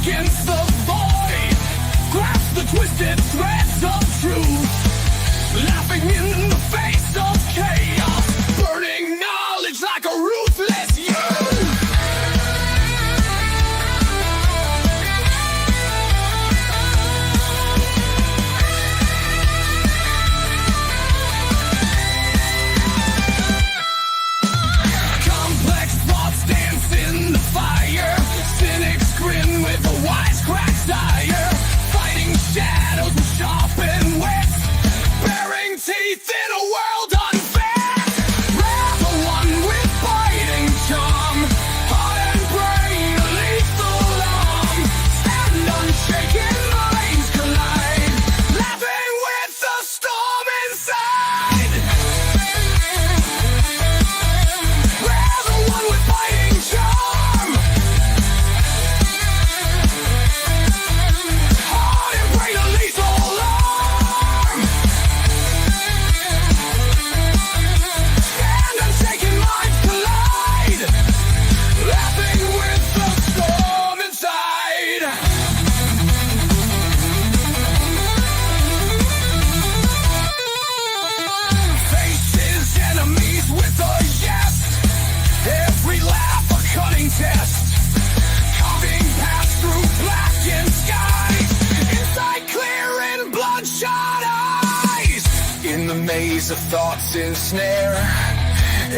against the void, grasp the twisted threads of truth, laughing in the face of chaos, burning knowledge like a ruthless youth. Complex thoughts dance in the fire, cynics grin with a wisecrack dire, fighting shadows with sharpened wits, baring teeth in a world unfair. Rare the one with biting charm, heart and brain a lethal arm, stand unshaken, minds collide, laughing with the storm inside. Rare the one with biting charm, heart and brain a lethal arm, stand unshaken, minds collide, laughing with the storm inside. Faces enemies with a yes, every laugh a cutting test, carving paths through blackened skies, inside clear and bloodshot eyes. In the maze of thoughts ensnare,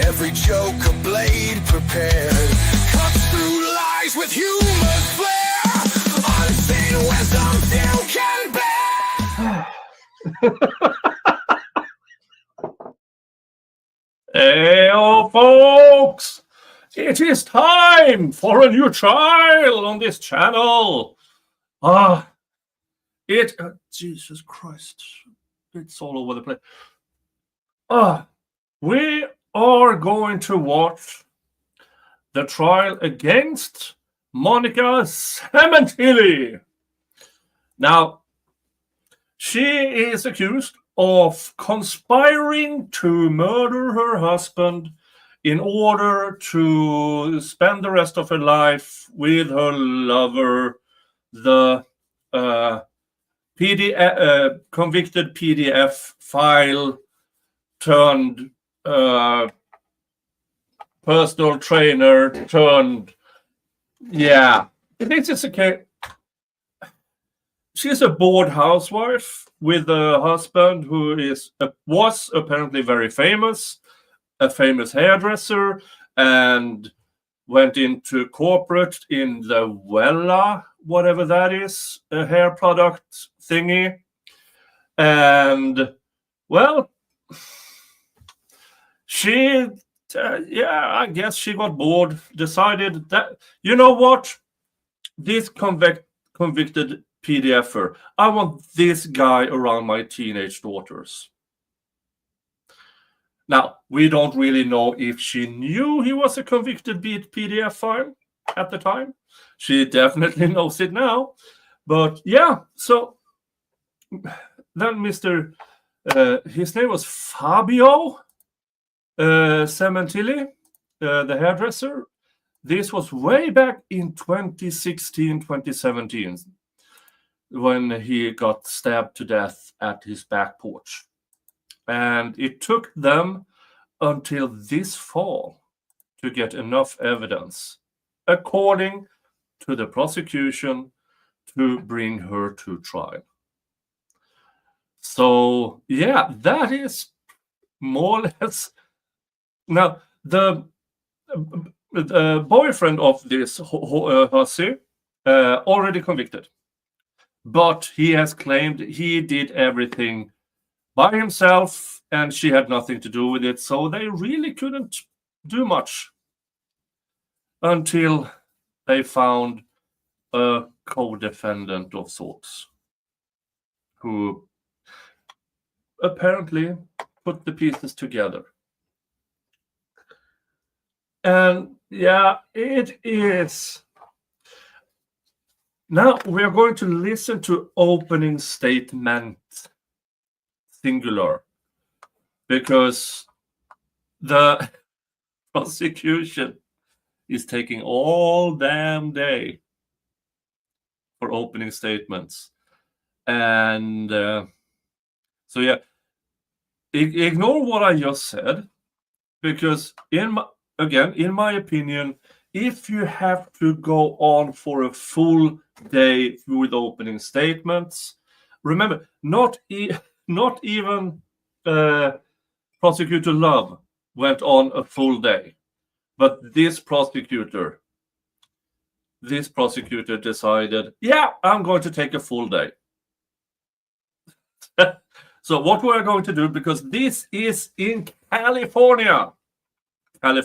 every joke a blade prepared, cuts through lies with humor's flair, unseen wisdom few can bear. Hey, folks! It is time for a new trial on this channel. Jesus Christ, it's all over the place. We are going to watch the trial against Monica Cementilli. Now, she is accused of conspiring to murder her husband in order to spend the rest of her life with her lover, the convicted PDF file turned personal trainer turned, yeah. This is okay. She's a bored housewife with a husband who was apparently very famous, a famous hairdresser, and went into corporate in the Wella, whatever that is, a hair product thingy. And, well, she, I guess she got bored, decided that, you know what, this convicted PDFer, I want this guy around my teenage daughters. Now, we don't really know if she knew he was a convicted PDF file at the time. She definitely knows it now. But yeah, so then his name was Fabio Cementilli, the hairdresser. This was way back in 2016, 2017, when he got stabbed to death at his back porch. And it took them until this fall to get enough evidence, according to the prosecution, to bring her to trial. So, yeah, that is more or less. Now, the boyfriend of this Hussy already convicted, but he has claimed he did everything by himself and she had nothing to do with it, so they really couldn't do much until they found a co-defendant of sorts who apparently put the pieces together. And yeah, it is. Now we are going to listen to opening statement, singular, because the prosecution is taking all damn day for opening statements. And so yeah, ignore what I just said, because in my opinion, if you have to go on for a full day with opening statements, remember, not even Prosecutor Love went on a full day, but this prosecutor decided, yeah, I'm going to take a full day. So what we're going to do, because this is in California, and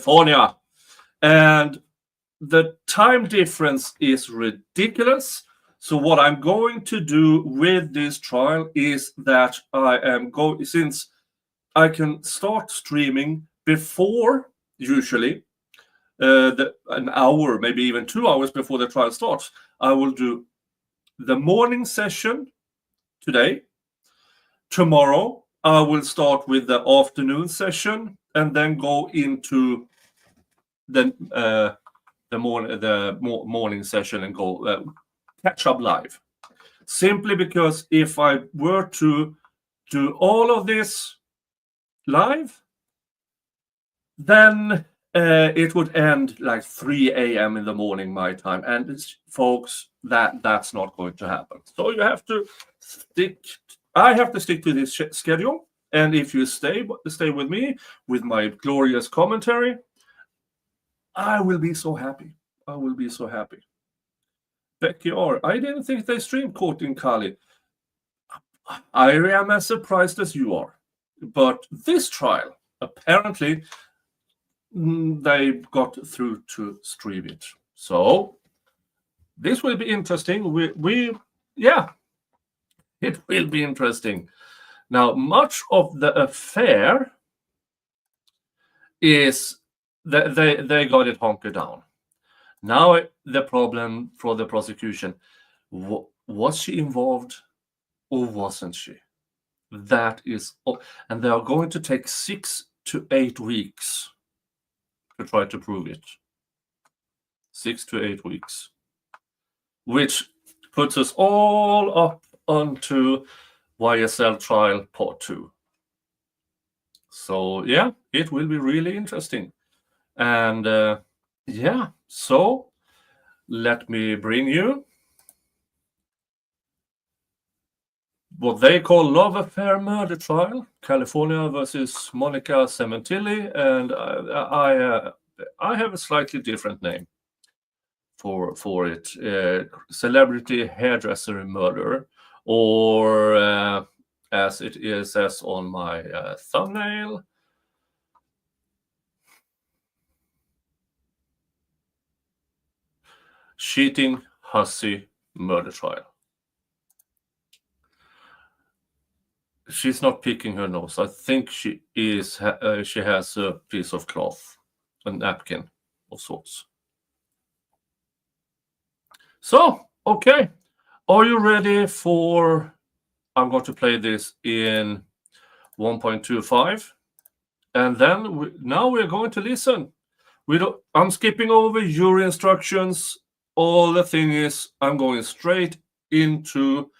the time difference is ridiculous. So what I'm going to do with this trial is that since I can start streaming before, usually an hour, maybe even 2 hours before the trial starts, I will do the morning session today. Tomorrow, I will start with the afternoon session and then go into the morning session and go catch up live. Simply because if I were to do all of this live, then it would end like 3 a.m. in the morning my time, and folks, that's not going to happen. So you have to stick. I have to stick to this schedule, and if you stay with me with my glorious commentary, I will be so happy. I will be so happy. Becky R, I didn't think they streamed Court in Cali. I am as surprised as you are, but this trial apparently they got through to stream it. So this will be interesting. It will be interesting. Now, much of the affair is that they got it hunkered down. Now the problem for the prosecution, was she involved or wasn't she? That is, and they are going to take 6 to 8 weeks to try to prove it. 6 to 8 weeks, which puts us all up onto YSL trial part 2. So yeah, it will be really interesting. And so let me bring you what they call love affair murder trial, California versus Monica Cementilli, and I have a slightly different name for it, celebrity hairdresser murder, or as it says on my thumbnail, cheating Hussy murder trial. She's not picking her nose. I think she is. She has a piece of cloth, a napkin of sorts. So, okay, are you ready for? I'm going to play this in 1.25, and then now we're going to listen. I'm skipping over your instructions. All the thing is, I'm going straight into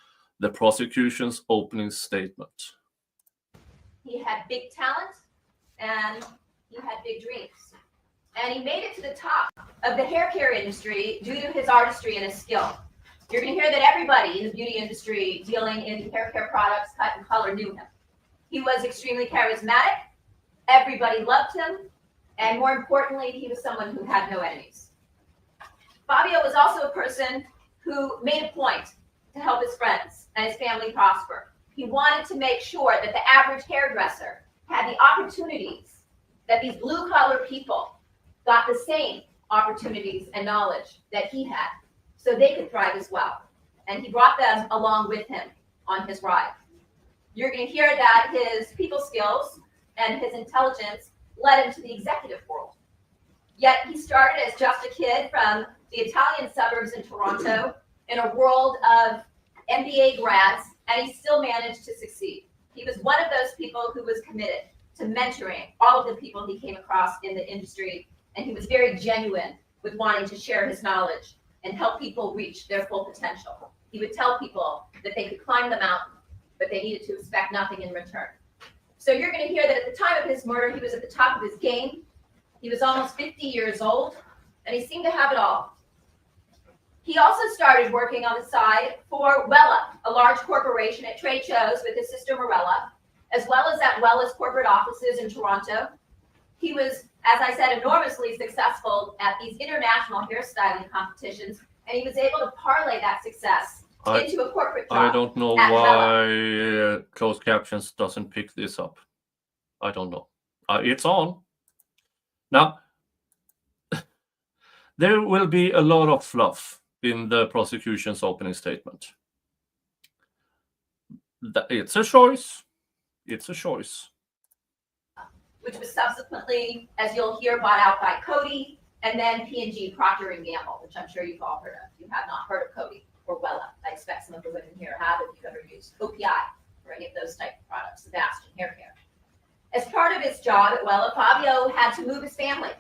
the prosecution's opening statement. He had big talent and he had big dreams. And he made it to the top of the hair care industry due to his artistry and his skill. You're going to hear that everybody in the beauty industry dealing in hair care products, cut and color, knew him. He was extremely charismatic. Everybody loved him. And more importantly, he was someone who had no enemies. Fabio was also a person who made a point to help his friends and his family prosper. He wanted to make sure that the average hairdresser had the opportunities, that these blue-collar people got the same opportunities and knowledge that he had, so they could thrive as well. And he brought them along with him on his ride. You're going to hear that his people skills and his intelligence led him to the executive world. Yet he started as just a kid from the Italian suburbs in Toronto in a world of MBA grads, and he still managed to succeed. He was one of those people who was committed to mentoring all of the people he came across in the industry, and he was very genuine with wanting to share his knowledge and help people reach their full potential. He would tell people that they could climb the mountain, but they needed to expect nothing in return. So you're going to hear that at the time of his murder, he was at the top of his game. He was almost 50 years old, and he seemed to have it all. He also started working on the side for Wella, a large corporation at trade shows with his sister Morella, as well as at Wella's corporate offices in Toronto. He was, as I said, enormously successful at these international hairstyling competitions, and he was able to parlay that success into a corporate job. I don't know why closed captions doesn't pick this up. I don't know. It's on. Now, there will be a lot of fluff in the prosecution's opening statement. It's a choice. It's a choice. Which was subsequently, as you'll hear, bought out by Coty, and then P&G, Procter & Gamble, which I'm sure you've all heard of. If you have not heard of Coty or Wella, I expect some of the women here have if you've ever used OPI or any of those type of products, Sebastian hair care. As part of his job at Wella, Fabio had to move his family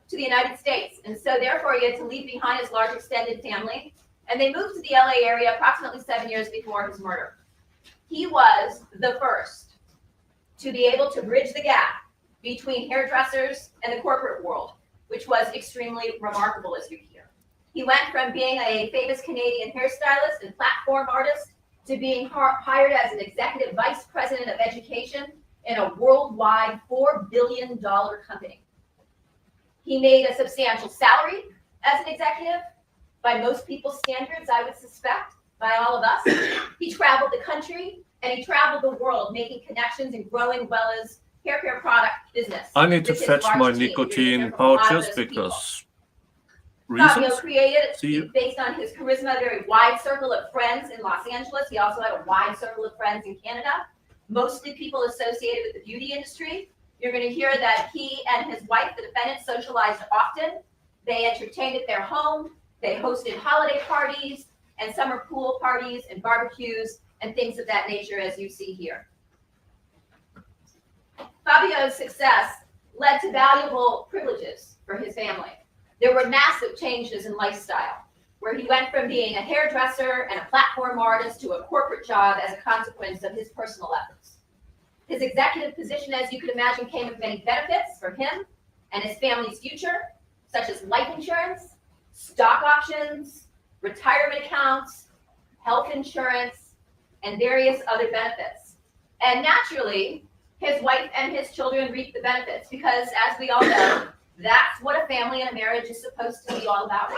to the United States, and so therefore he had to leave behind his large extended family, and they moved to the LA area approximately 7 years before his murder. He was the first to be able to bridge the gap between hairdressers and the corporate world, which was extremely remarkable, as you hear. He went from being a famous Canadian hairstylist and platform artist to being hired as an executive vice president of education in a worldwide $4 billion company. He made a substantial salary as an executive, by most people's standards, I would suspect, by all of us. He traveled the country and he traveled the world, making connections and growing Wella's hair care product business. I need to fetch my nicotine pouches because Fabio created, based on his charisma, a very wide circle of friends in Los Angeles. He also had a wide circle of friends in Canada, mostly people associated with the beauty industry. You're going to hear that he and his wife, the defendant, socialized often. They entertained at their home. They hosted holiday parties and summer pool parties and barbecues and things of that nature, as you see here. Fabio's success led to valuable privileges for his family. There were massive changes in lifestyle, where he went from being a hairdresser and a platform artist to a corporate job as a consequence of his personal efforts. His executive position, as you could imagine, came with many benefits for him and his family's future, such as life insurance, stock options, retirement accounts, health insurance, and various other benefits. And naturally, his wife and his children reaped the benefits because, as we all know, that's what a family and a marriage is supposed to be all about.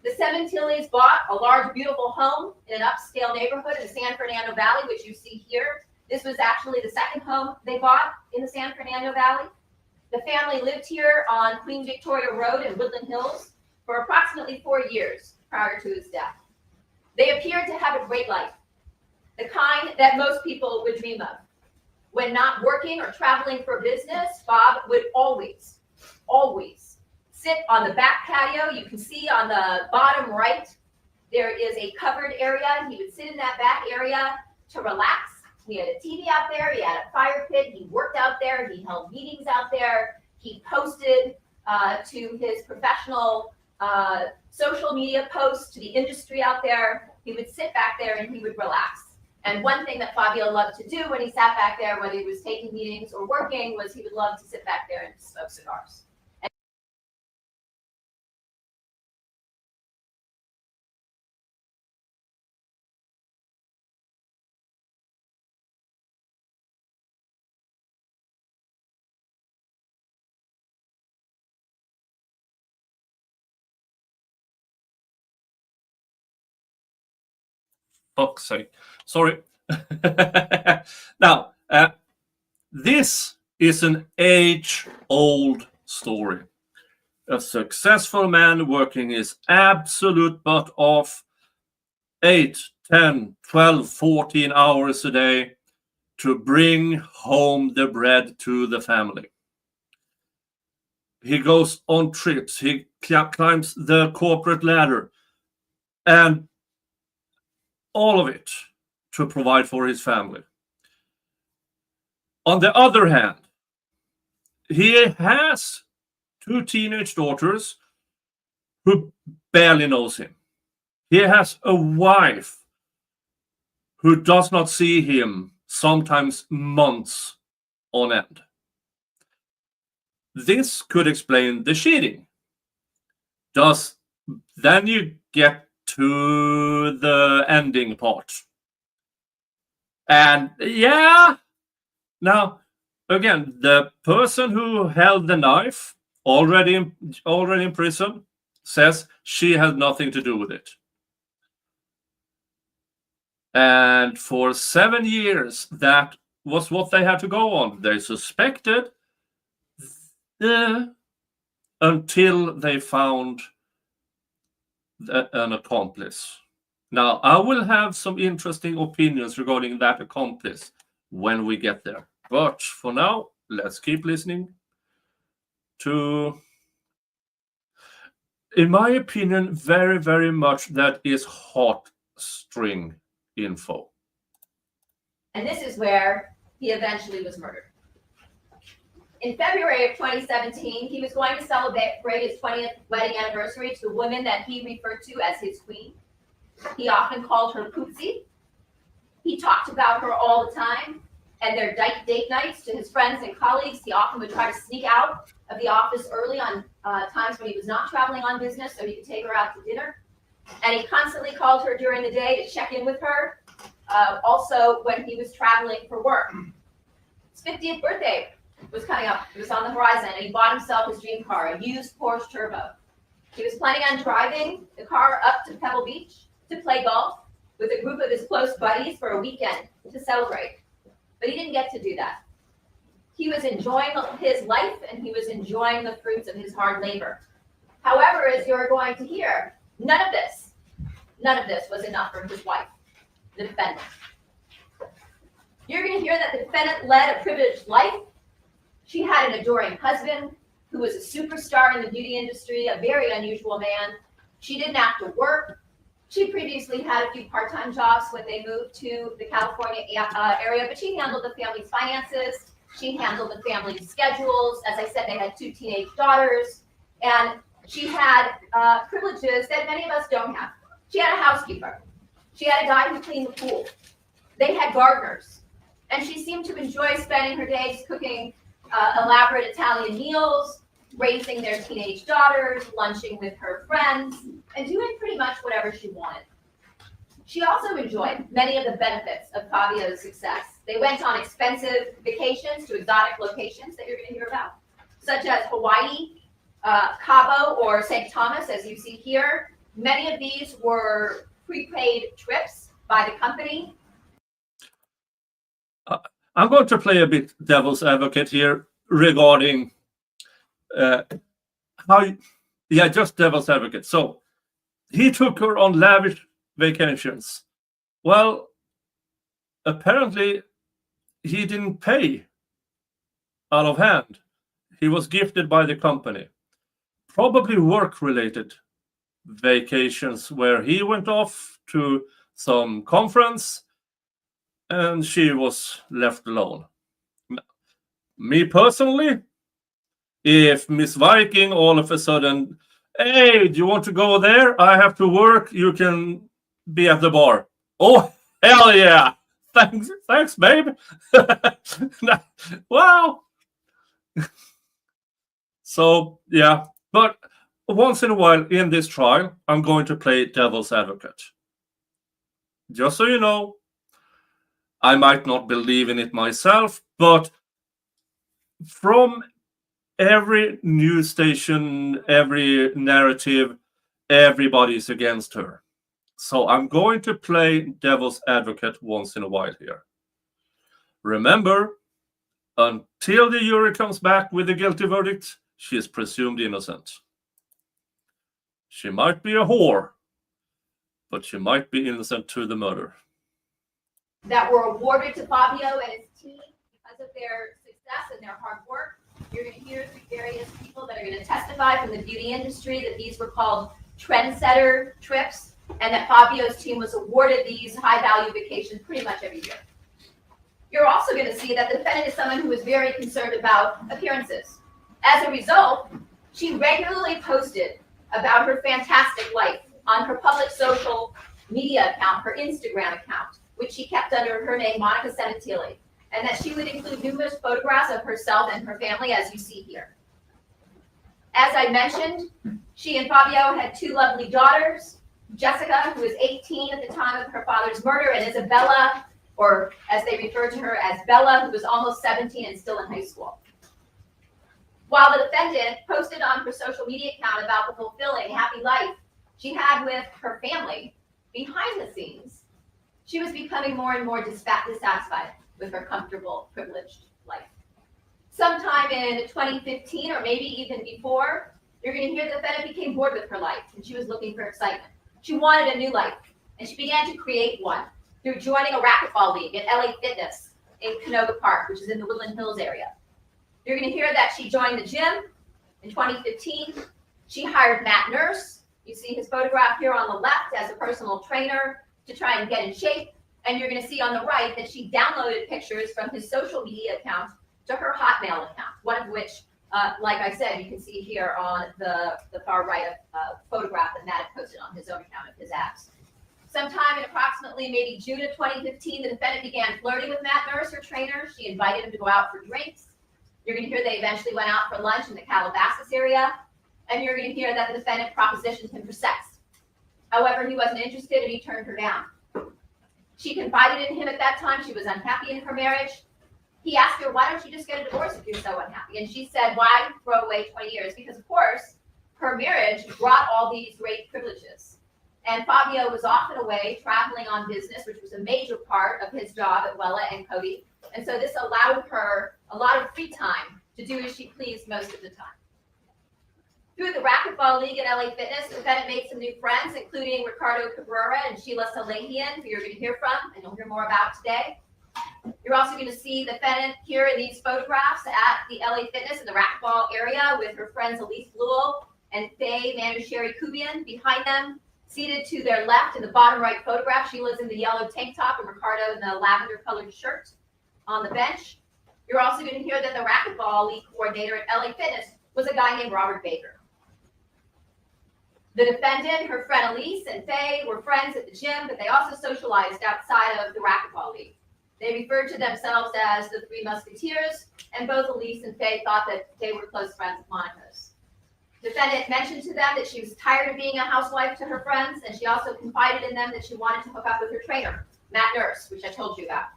The Sementilles bought a large, beautiful home in an upscale neighborhood in the San Fernando Valley, which you see here. This was actually the second home they bought in the San Fernando Valley. The family lived here on Queen Victoria Road in Woodland Hills for approximately 4 years prior to his death. They appeared to have a great life, the kind that most people would dream of. When not working or traveling for business, Bob would always sit on the back patio. You can see on the bottom right, there is a covered area. He would sit in that back area to relax. He had a TV out there. He had a fire pit. He worked out there. He held meetings out there. He posted to his professional social media posts to the industry out there. He would sit back there and he would relax. And one thing that Fabio loved to do when he sat back there, whether he was taking meetings or working, was he would love to sit back there and smoke cigars. Fuck's sake. Sorry. Now, this is an age-old story. A successful man working his absolute butt off 8, 10, 12, 14 hours a day to bring home the bread to the family. He goes on trips. He climbs the corporate ladder. And all of it to provide for his family. On the other hand, he has 2 teenage daughters who barely knows him. He has a wife who does not see him sometimes months on end. This could explain the cheating. Then you get to the ending part. And yeah, now again, the person who held the knife already in prison says she had nothing to do with it. And for 7 years, that was what they had to go on. They suspected until they found an accomplice. Now, I will have some interesting opinions regarding that accomplice when we get there. But for now, let's keep listening to, in my opinion, very, very much that is hot string info. And this is where he eventually was murdered. In February of 2017, he was going to celebrate his 20th wedding anniversary to the woman that he referred to as his queen. He often called her Hussy. He talked about her all the time, and their date nights to his friends and colleagues. He often would try to sneak out of the office early on times when he was not traveling on business so he could take her out to dinner. And he constantly called her during the day to check in with her, also when he was traveling for work. His 50th birthday was coming up. It was on the horizon, and he bought himself his dream car, a used Porsche Turbo. He was planning on driving the car up to Pebble Beach to play golf with a group of his close buddies for a weekend to celebrate. But he didn't get to do that. He was enjoying his life, and he was enjoying the fruits of his hard labor. However, as you're going to hear, none of this was enough for his wife, the defendant. You're going to hear that the defendant led a privileged life. She had an adoring husband who was a superstar in the beauty industry, a very unusual man. She didn't have to work. She previously had a few part-time jobs when they moved to the California area, but she handled the family's finances. She handled the family's schedules. As I said, they had 2 teenage daughters, and she had privileges that many of us don't have. She had a housekeeper. She had a guy who cleaned the pool. They had gardeners, and she seemed to enjoy spending her days cooking elaborate Italian meals, raising their teenage daughters, lunching with her friends, and doing pretty much whatever she wanted. She also enjoyed many of the benefits of Fabio's success. They went on expensive vacations to exotic locations that you're going to hear about, such as Hawaii, Cabo, or St. Thomas, as you see here. Many of these were prepaid trips by the company. I'm going to play a bit devil's advocate here regarding just devil's advocate. So he took her on lavish vacations. Well, apparently he didn't pay out of hand. He was gifted by the company. Probably work-related vacations where he went off to some conference and she was left alone. Me personally, if Miss Viking all of a sudden, hey, do you want to go there? I have to work. You can be at the bar. Oh, hell yeah. Thanks, babe. Wow. So, yeah. But once in a while in this trial, I'm going to play devil's advocate. Just so you know, I might not believe in it myself, but from every news station, every narrative, everybody's against her. So I'm going to play devil's advocate once in a while here. Remember, until the jury comes back with a guilty verdict, she is presumed innocent. She might be a whore, but she might be innocent to the murder. That were awarded to Fabio and his team because of their success and their hard work. You're going to hear through various people that are going to testify from the beauty industry that these were called trendsetter trips, and that Fabio's team was awarded these high-value vacations pretty much every year. You're also going to see that the defendant is someone who is very concerned about appearances. As a result, she regularly posted about her fantastic life on her public social media account, her Instagram account, which she kept under her name, Monica Senatili, and that she would include numerous photographs of herself and her family, as you see here. As I mentioned, she and Fabio had two lovely daughters, Jessica, who was 18 at the time of her father's murder, and Isabella, or as they refer to her as Bella, who was almost 17 and still in high school. While the defendant posted on her social media account about the fulfilling, happy life she had with her family, behind the scenes, she was becoming more and more dissatisfied with her comfortable, privileged life. Sometime in 2015, or maybe even before, you're going to hear the defendant became bored with her life, and she was looking for excitement. She wanted a new life, and she began to create one through joining a racquetball league at LA Fitness in Canoga Park, which is in the Woodland Hills area. You're going to hear that she joined the gym in 2015. She hired Matt Nurse. You see his photograph here on the left as a personal trainer to try and get in shape. And you're going to see on the right that she downloaded pictures from his social media account to her Hotmail account, one of which, like I said, you can see here on the far right of photograph that Matt had posted on his own account of his abs. Sometime in approximately maybe June of 2015, the defendant began flirting with Matt Nurse, her trainer. She invited him to go out for drinks. You're going to hear they eventually went out for lunch in the Calabasas area. And you're going to hear that the defendant propositioned him for sex. However, he wasn't interested and he turned her down. She confided in him at that time. She was unhappy in her marriage. He asked her, why don't you just get a divorce if you're so unhappy? And she said, why throw away 20 years? Because, of course, her marriage brought all these great privileges. And Fabio was often away traveling on business, which was a major part of his job at Wella and Cody. And so this allowed her a lot of free time to do as she pleased most of the time. Through the racquetball league at LA Fitness, the defendant made some new friends, including Ricardo Cabrera and Sheila Salahian, who you're going to hear from and you'll hear more about today. You're also going to see the defendant here in these photographs at the LA Fitness in the racquetball area with her friends Elise Luell and Faye Mandusheri-Kubian behind them. Seated to their left in the bottom right photograph, Sheila's in the yellow tank top and Ricardo in the lavender colored shirt on the bench. You're also going to hear that the racquetball league coordinator at LA Fitness was a guy named Robert Baker. The defendant, her friend Elise and Faye were friends at the gym, but they also socialized outside of the racquetball league. They referred to themselves as the Three Musketeers, and both Elise and Faye thought that they were close friends of Monica's. The defendant mentioned to them that she was tired of being a housewife to her friends, and she also confided in them that she wanted to hook up with her trainer, Matt Nurse, which I told you about.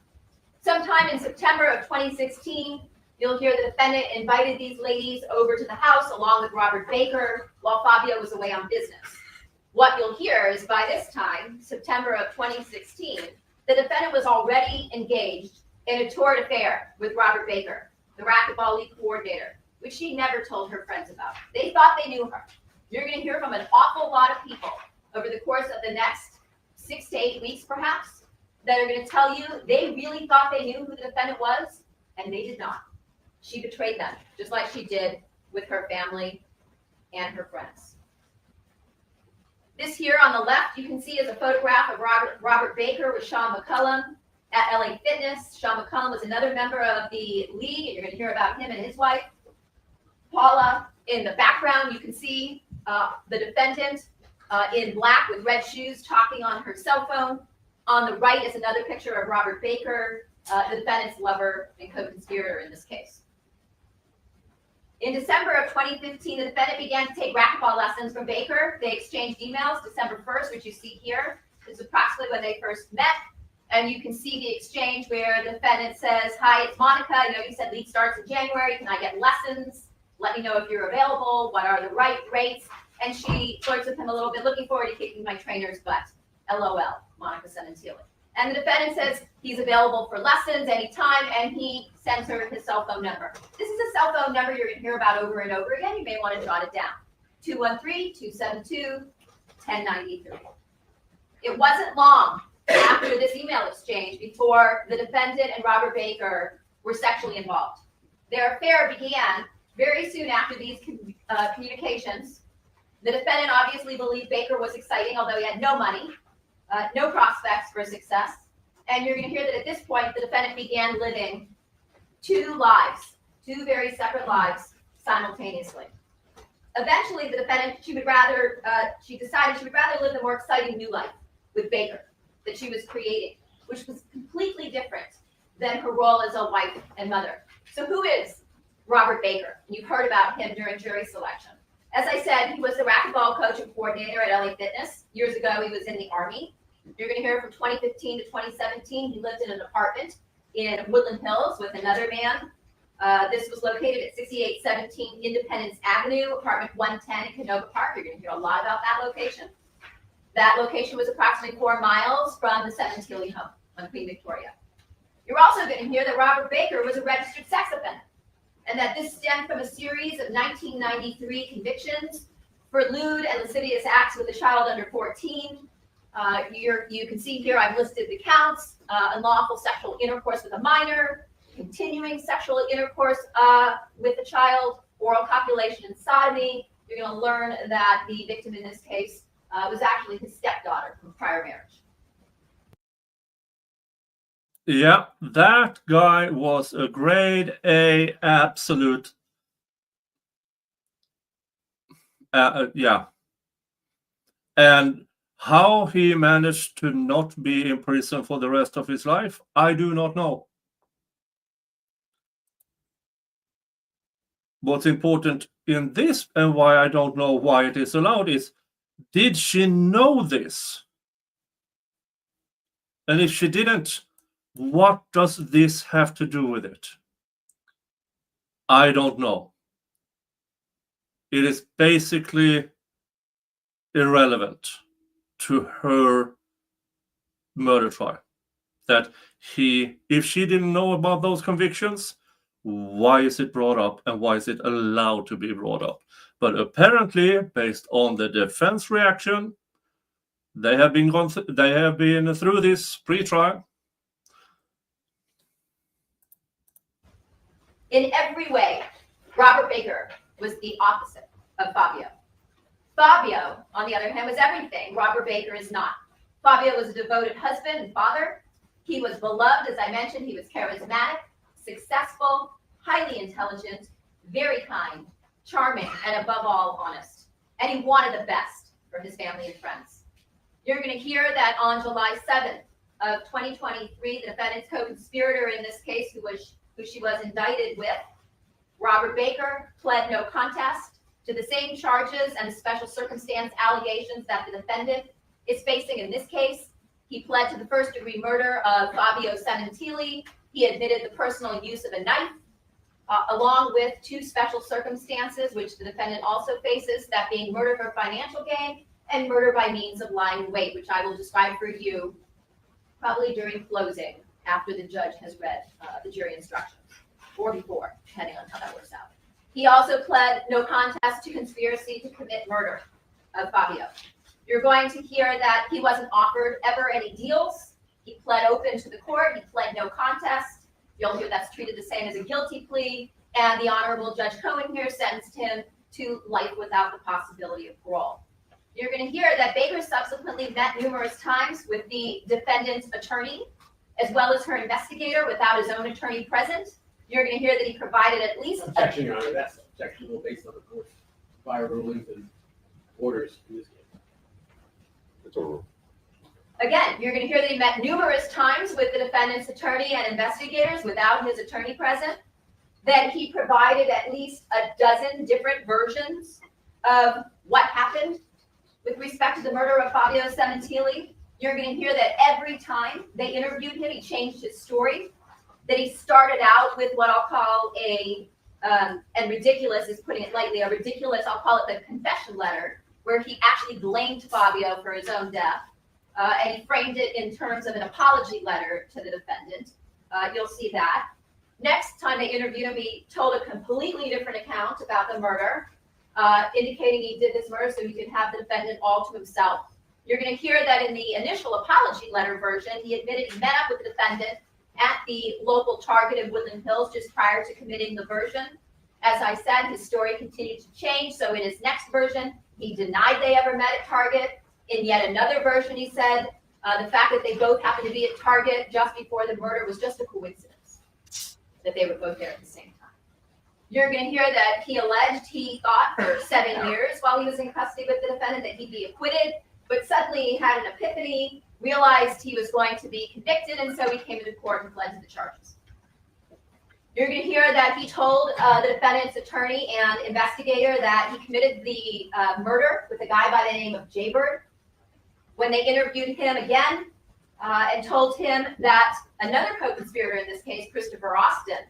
Sometime in September of 2016, you'll hear the defendant invited these ladies over to the house along with Robert Baker while Fabio was away on business. What you'll hear is by this time, September of 2016, the defendant was already engaged in a torrid affair with Robert Baker, the racquetball league coordinator, which she never told her friends about. They thought they knew her. You're going to hear from an awful lot of people over the course of the next 6 to 8 weeks, perhaps, that are going to tell you they really thought they knew who the defendant was, and they did not. She betrayed them, just like she did with her family and her friends. This here on the left, you can see is a photograph of Robert Baker with Sean McCullum at LA Fitness. Sean McCullum was another member of the league, and you're going to hear about him and his wife. Paula, in the background, you can see the defendant in black with red shoes talking on her cell phone. On the right is another picture of Robert Baker, the defendant's lover and co-conspirator in this case. In December of 2015, the defendant began to take racquetball lessons from Baker. They exchanged emails December 1st, which you see here. This is approximately when they first met. And you can see the exchange where the defendant says, hi, it's Monica. I know you said league starts in January. Can I get lessons? Let me know if you're available. What are the right rates? And she flirts with him a little bit, looking forward to kicking my trainer's butt. LOL, Monica Senatili. And the defendant says he's available for lessons anytime, and he sends her his cell phone number. This is a cell phone number you're going to hear about over and over again. You may want to jot it down. 213-272-1093. It wasn't long after this email exchange before the defendant and Robert Baker were sexually involved. Their affair began very soon after these communications. The defendant obviously believed Baker was exciting, although he had no money. No prospects for success. And you're going to hear that at this point, the defendant began living two lives, two very separate lives simultaneously. eventually the defendant, she decided she would rather live the more exciting new life with Baker that she was creating, which was completely different than her role as a wife and mother. So who is Robert Baker? You've heard about him during jury selection. As I said, he was the racquetball coach and coordinator at LA Fitness. Years ago, he was in the Army. You're going to hear from 2015 to 2017, he lived in an apartment in Woodland Hills with another man. This was located at 6817 Independence Avenue, apartment 110 in Canoga Park. You're going to hear a lot about that location. That location was approximately 4 miles from the Seventilly home on Queen Victoria. You're also going to hear that Robert Baker was a registered sex offender, and that this stemmed from a series of 1993 convictions for lewd and lascivious acts with a child under 14. You can see here I've listed the counts: unlawful sexual intercourse with a minor, continuing sexual intercourse with a child, oral copulation, and sodomy. You're going to learn that the victim in this case was actually his stepdaughter from prior marriage. Yeah, that guy was a grade A absolute. Yeah. And how he managed to not be in prison for the rest of his life, I do not know. What's important in this, and why I don't know why it is allowed, is, did she know this? And if she didn't, what does this have to do with it? I don't know. It is basically irrelevant to her murder trial. That if she didn't know about those convictions, why is it brought up, and why is it allowed to be brought up? But apparently, based on the defense reaction, they have been through this pre-trial. In every way, Robert Baker was the opposite of Fabio. Fabio, on the other hand, was everything Robert Baker is not. Fabio was a devoted husband and father. He was beloved, as I mentioned. He was charismatic, successful, highly intelligent, very kind, charming, and above all, honest. And he wanted the best for his family and friends. You're going to hear that on July 7th of 2023, the defendant's co-conspirator in this case, who she was indicted with, Robert Baker, pled no contest to the same charges and special circumstance allegations that the defendant is facing in this case. He pled to the first-degree murder of Fabio Sementilli. He admitted the personal use of a knife, along with 2 special circumstances, which the defendant also faces, that being murder for financial gain and murder by means of lying in wait, which I will describe for you probably during closing, after the judge has read the jury instructions, or before, depending on how that works out. He also pled no contest to conspiracy to commit murder of Fabio. You're going to hear that he wasn't offered ever any deals. He pled open to the court. He pled no contest. You'll hear that's treated the same as a guilty plea. And the Honorable Judge Cohen here sentenced him to life without the possibility of parole. You're going to hear that Baker subsequently met numerous times with the defendant's attorney, as well as her investigator, without his own attorney present. You're going to hear that he provided at least... Objection, Your Honor. That's objectionable based on the court's prior rulings and orders in this case. It's over. Again, you're going to hear that he met numerous times with the defendant's attorney and investigators without his attorney present, that he provided at least a dozen different versions of what happened with respect to the murder of Fabio Sementilli. You're going to hear that every time they interviewed him, he changed his story, that he started out with what I'll call and ridiculous is putting it lightly, a ridiculous, I'll call it the confession letter, where he actually blamed Fabio for his own death. And he framed it in terms of an apology letter to the defendant. You'll see that. Next time they interviewed him, he told a completely different account about the murder, indicating he did this murder so he could have the defendant all to himself. You're going to hear that in the initial apology letter version, he admitted he met up with the defendant at the local Target in Woodland Hills just prior to committing the version. As I said, his story continued to change. So in his next version, he denied they ever met at Target. In yet another version, he said the fact that they both happened to be at Target just before the murder was just a coincidence, that they were both there at the same time. You're going to hear that he alleged he thought for 7 years while he was in custody with the defendant that he'd be acquitted, but suddenly he had an epiphany, realized he was going to be convicted, and so he came into court and pled to the charges. You're going to hear that he told the defendant's attorney and investigator that he committed the murder with a guy by the name of Jaybird. When they interviewed him again and told him that another co-conspirator in this case, Christopher Austin,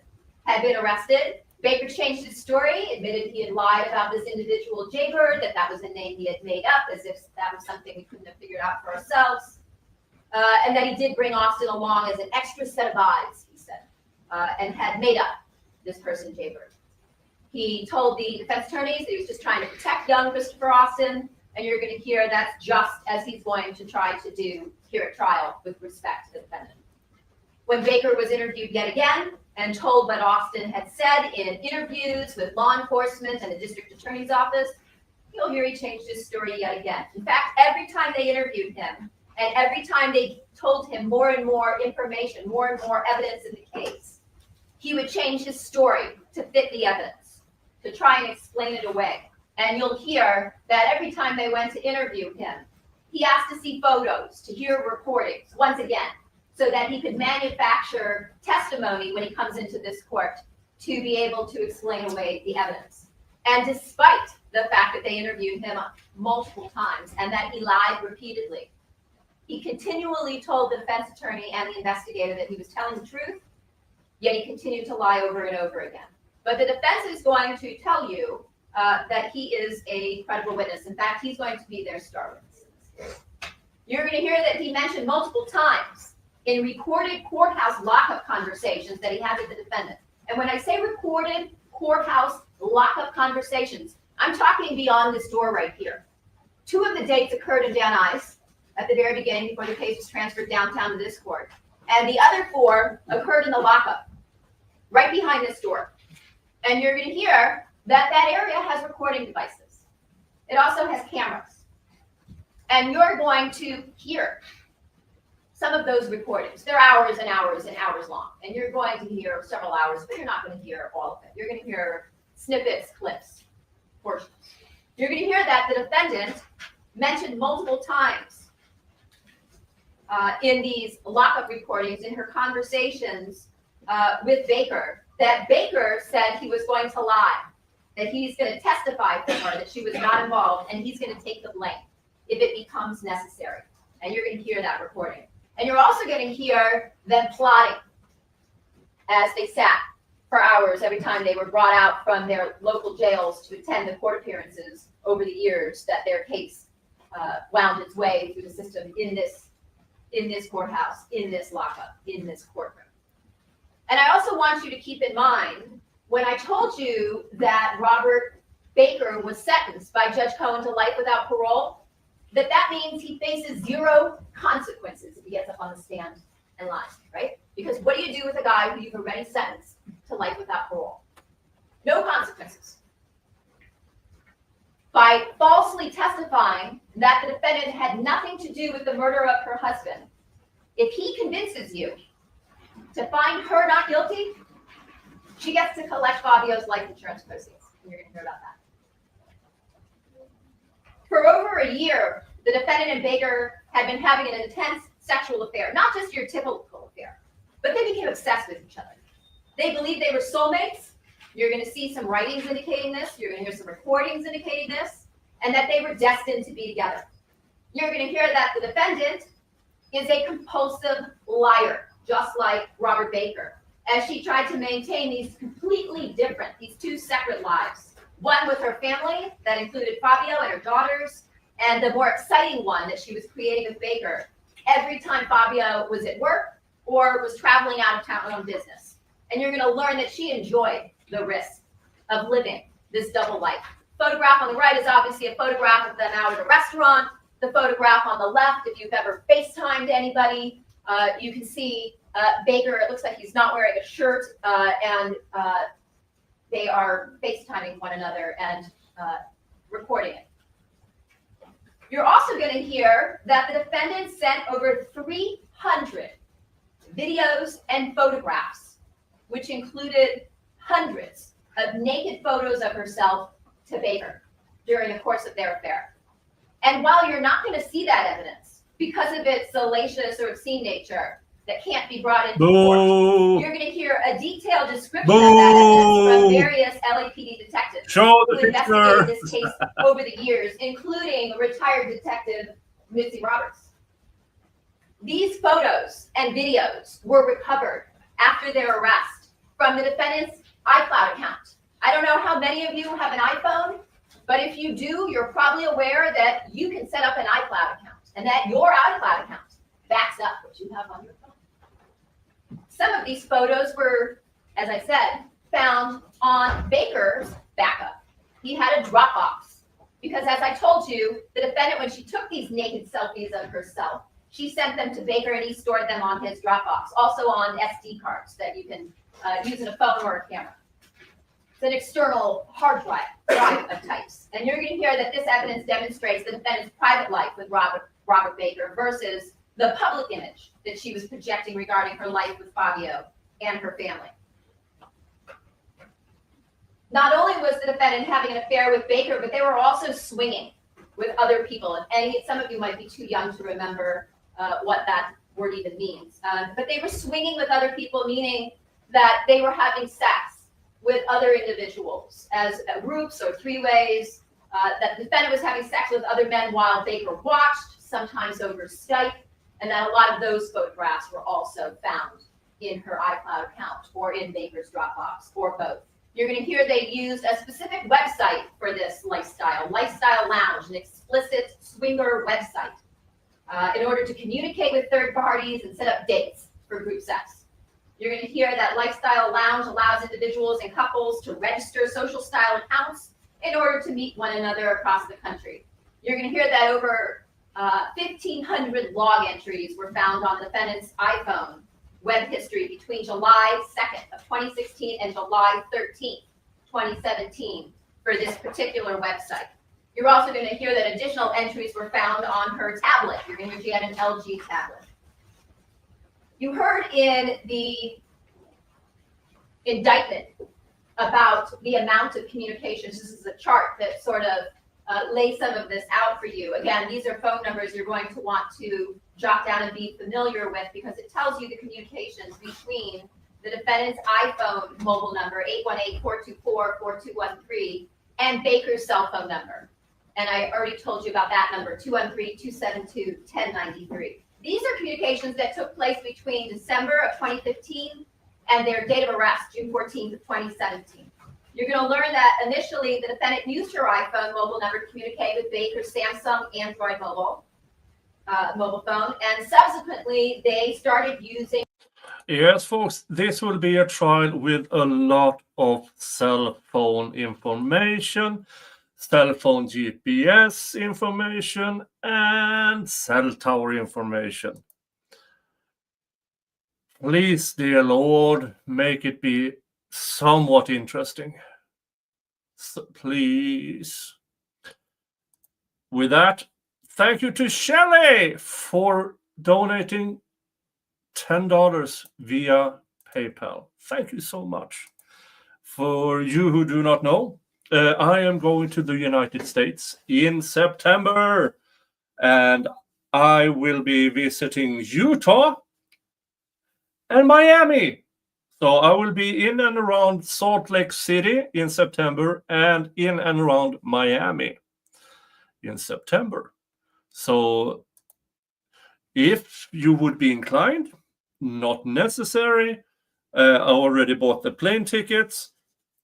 had been arrested, Baker changed his story, admitted he had lied about this individual Jaybird, that was a name he had made up, as if that was something we couldn't have figured out for ourselves, and that he did bring Austin along as an extra set of eyes, he said, and had made up this person, Jaybird. He told the defense attorneys that he was just trying to protect young Christopher Austin, and you're going to hear that's just as he's going to try to do here at trial with respect to the defendant. When Baker was interviewed yet again and told what Austin had said in interviews with law enforcement and the district attorney's office, you'll hear he changed his story yet again. In fact, every time they interviewed him and every time they told him more and more information, more and more evidence in the case, he would change his story to fit the evidence, to try and explain it away. And you'll hear that every time they went to interview him, he asked to see photos, to hear recordings, once again, so that he could manufacture testimony when he comes into this court to be able to explain away the evidence. And despite the fact that they interviewed him multiple times and that he lied repeatedly, he continually told the defense attorney and the investigator that he was telling the truth, yet he continued to lie over and over again. But the defense is going to tell you that he is a credible witness. In fact, he's going to be their star witness. You're going to hear that he mentioned multiple times in recorded courthouse lockup conversations that he had with the defendant. And when I say recorded courthouse lockup conversations, I'm talking beyond this door right here. 2 of the dates occurred in Van Nuys at the very beginning before the case was transferred downtown to this court. And the other 4 occurred in the lockup, right behind this door. And you're going to hear that that area has recording devices. It also has cameras. And you're going to hear some of those recordings. They're hours and hours and hours long. And you're going to hear several hours, but you're not going to hear all of it. You're going to hear snippets, clips, portions. You're going to hear that the defendant mentioned multiple times in these lockup recordings, in her conversations with Baker, that Baker said he was going to lie, that he's going to testify for her, that she was not involved, and he's going to take the blame if it becomes necessary. And you're going to hear that recording. And you're also going to hear them plotting as they sat for hours every time they were brought out from their local jails to attend the court appearances over the years that their case wound its way through the system in this courthouse, in this lockup, in this courtroom. And I also want you to keep in mind, when I told you that Robert Baker was sentenced by Judge Cohen to life without parole, that means he faces 0 consequences if he gets up on the stand and lies, right? Because what do you do with a guy who you've already sentenced to life without parole? No consequences. By falsely testifying that the defendant had nothing to do with the murder of her husband, if he convinces you to find her not guilty, she gets to collect Fabio's life insurance proceeds. And you're going to hear about that. For over a year, the defendant and Baker had been having an intense sexual affair, not just your typical affair, but they became obsessed with each other. They believed they were soulmates. You're going to see some writings indicating this. You're going to hear some recordings indicating this, and that they were destined to be together. You're going to hear that the defendant is a compulsive liar, just like Robert Baker, as she tried to maintain these completely different, these 2 separate lives. One with her family that included Fabio and her daughters, and the more exciting one that she was creating with Baker every time Fabio was at work or was traveling out of town on business. And you're going to learn that she enjoyed the risk of living this double life. Photograph on the right is obviously a photograph of them out at a restaurant. The photograph on the left, if you've ever FaceTimed anybody, you can see Baker, it looks like he's not wearing a shirt, and they are FaceTiming one another and recording it. You're also going to hear that the defendant sent over 300 videos and photographs, which included hundreds of naked photos of herself to Baker during the course of their affair. And while you're not going to see that evidence because of its salacious or obscene nature that can't be brought into court, you're going to hear a detailed description of that evidence from various LAPD detectives Show who the investigated picture. this case over the years, including retired detective Mitzi Roberts. These photos and videos were recovered after their arrest from the defendant's iCloud account. I don't know how many of you have an iPhone, but if you do, you're probably aware that you can set up an iCloud account and that your iCloud account backs up what you have on your phone. Some of these photos were, as I said, found on Baker's backup. He had a Dropbox because, as I told you, the defendant, when she took these naked selfies of herself, she sent them to Baker and he stored them on his Dropbox, also on SD cards that you can use in a phone or a camera. It's an external hard drive of types. And you're going to hear that this evidence demonstrates the defendant's private life with Robert Baker versus the public image that she was projecting regarding her life with Fabio and her family. Not only was the defendant having an affair with Baker, but they were also swinging with other people. And some of you might be too young to remember what that word even means. But they were swinging with other people, meaning that they were having sex with other individuals as groups or three-ways, that the defendant was having sex with other men while Baker watched, sometimes over Skype, and that a lot of those photographs were also found in her iCloud account or in Baker's Dropbox, or both. You're going to hear they used a specific website for this Lifestyle Lounge, an explicit swinger website, in order to communicate with third parties and set up dates for group sex. You're going to hear that Lifestyle Lounge allows individuals and couples to register social style accounts in order to meet one another across the country. You're going to hear that over 1,500 log entries were found on the defendant's iPhone web history between July 2nd of 2016 and July 13th, 2017 for this particular website. You're also going to hear that additional entries were found on her tablet. You're going to hear she had an LG tablet. You heard in the indictment about the amount of communications. This is a chart that sort of lays some of this out for you. Again, these are phone numbers you're going to want to jot down and be familiar with because it tells you the communications between the defendant's iPhone mobile number, 818-424-4213, and Baker's cell phone number. And I already told you about that number, 213-272-1093. These are communications that took place between December of 2015 and their date of arrest, June 14th of 2017. You're going to learn that initially the defendant used her iPhone mobile number to communicate with Baker's Samsung Android mobile phone, and subsequently they started using. Yes, folks, this will be a trial with a lot of cell phone information, cell phone GPS information, and cell tower information. Please, dear Lord, make it be somewhat interesting. So, please. With that, thank you to Shelley for donating $10 via PayPal. Thank you so much. For you who do not know, I am going to the United States in September, and I will be visiting Utah and Miami. So I will be in and around Salt Lake City in September and in and around Miami in September. So if you would be inclined, not necessary, I already bought the plane tickets,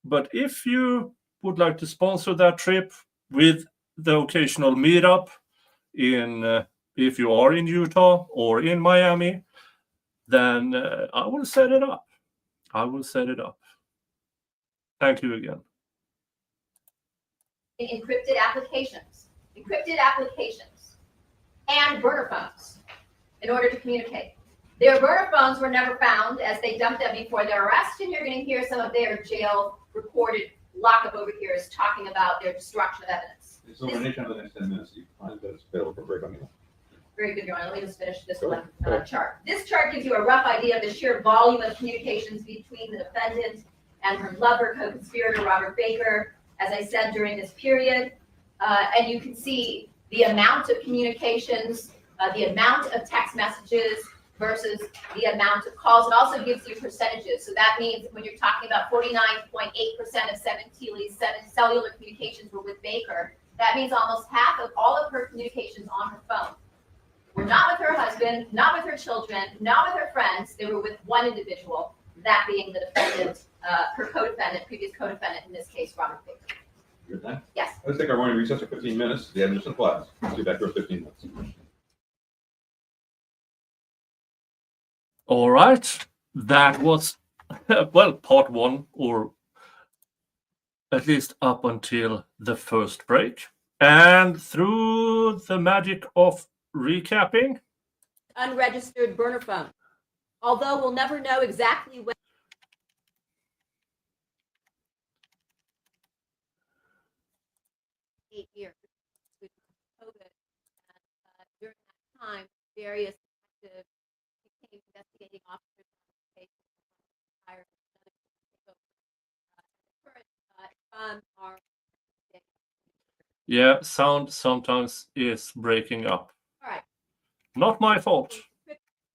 but if you would like to sponsor that trip with the occasional meetup in if you are in Utah or in Miami, then I will set it up. I will set it up. Thank you again. Encrypted applications, and burner phones in order to communicate. Their burner phones were never found as they dumped them before their arrest, and you're going to hear some of their jail recorded lockup over here is talking about their destruction of evidence. So we're nation of the next 10 minutes, you find that it's available for break on you. Very good, Your Honor. Let me just finish this one chart. This chart gives you a rough idea of the sheer volume of communications between the defendant and her lover, co-conspirator Robert Baker, as I said, during this period. And you can see the amount of communications, the amount of text messages versus the amount of calls. It also gives you percentages. So that means when you're talking about 49.8% of Seven Teely's cellular communications were with Baker, that means almost half of all of her communications on her phone were not with her husband, not with her children, not with her friends. They were with one individual, that being the defendant, her co-defendant, previous co-defendant, in this case, Robert Baker. Good time. Yes. Let's take our morning recess for 15 minutes. The admission applies. See you back for 15 minutes. All right, that was, well, part one, or at least up until the first break. And through the magic of recapping, Unregistered burner phone. Although we'll never know exactly when. 8 years with COVID, and during that time, various detectives became investigating officers on the case hired another current are. yeah, sound sometimes is breaking up. All right. Not my fault.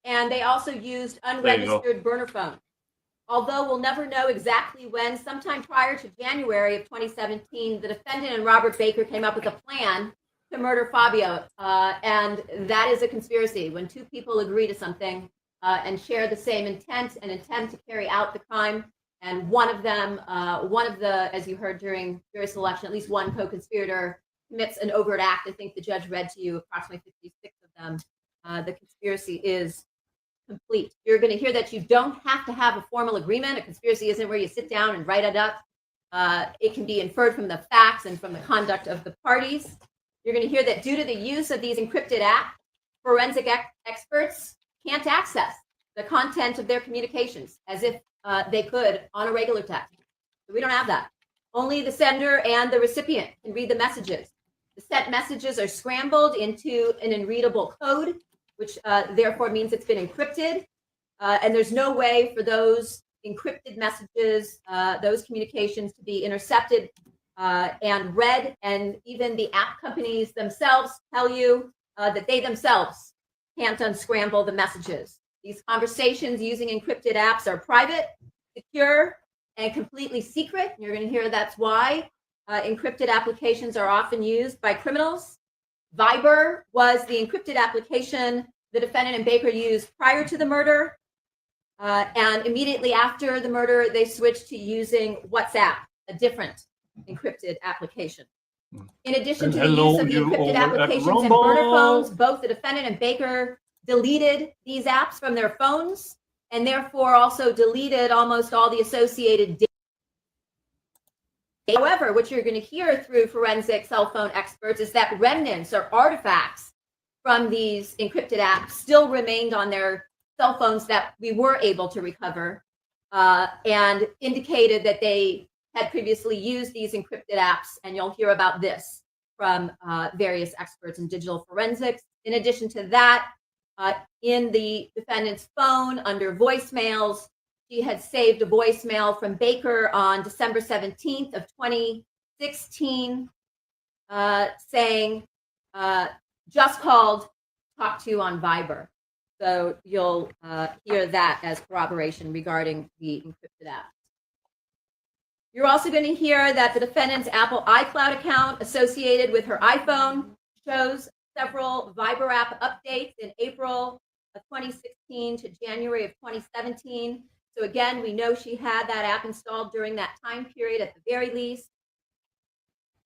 And they also used unregistered burner phone. Although we'll never know exactly when, sometime prior to January of 2017, the defendant and Robert Baker came up with a plan to murder Fabio. And that is a conspiracy. When two people agree to something and share the same intent and intend to carry out the crime, and one of them, as you heard during jury selection, at least one co-conspirator commits an overt act. I think the judge read to you approximately 56 of them. The conspiracy is complete. You're going to hear that you don't have to have a formal agreement. A conspiracy isn't where you sit down and write it up. It can be inferred from the facts and from the conduct of the parties. You're going to hear that due to the use of these encrypted apps, forensic experts can't access the content of their communications as if they could on a regular text. So we don't have that. Only the sender and the recipient can read the messages. The sent messages are scrambled into an unreadable code, which therefore means it's been encrypted. And there's no way for those encrypted messages, those communications to be intercepted and read. And even the app companies themselves tell you that they themselves can't unscramble the messages. These conversations using encrypted apps are private, secure, and completely secret. You're going to hear that's why encrypted applications are often used by criminals. Viber was the encrypted application the defendant and Baker used prior to the murder. And immediately after the murder, they switched to using WhatsApp, a different encrypted application. In addition to the use of the encrypted applications and burner phones, both the defendant and Baker deleted these apps from their phones and therefore also deleted almost all the associated data. However, what you're going to hear through forensic cell phone experts is that remnants or artifacts from these encrypted apps still remained on their cell phones that we were able to recover and indicated that they had previously used these encrypted apps. And you'll hear about this from various experts in digital forensics. In addition to that, in the defendant's phone under voicemails, she had saved a voicemail from Baker on December 17th of 2016 saying, just called, talk to you on Viber. So you'll hear that as corroboration regarding the encrypted apps. You're also going to hear that the defendant's Apple iCloud account associated with her iPhone shows several Viber app updates in April of 2016 to January of 2017. So again, we know she had that app installed during that time period at the very least.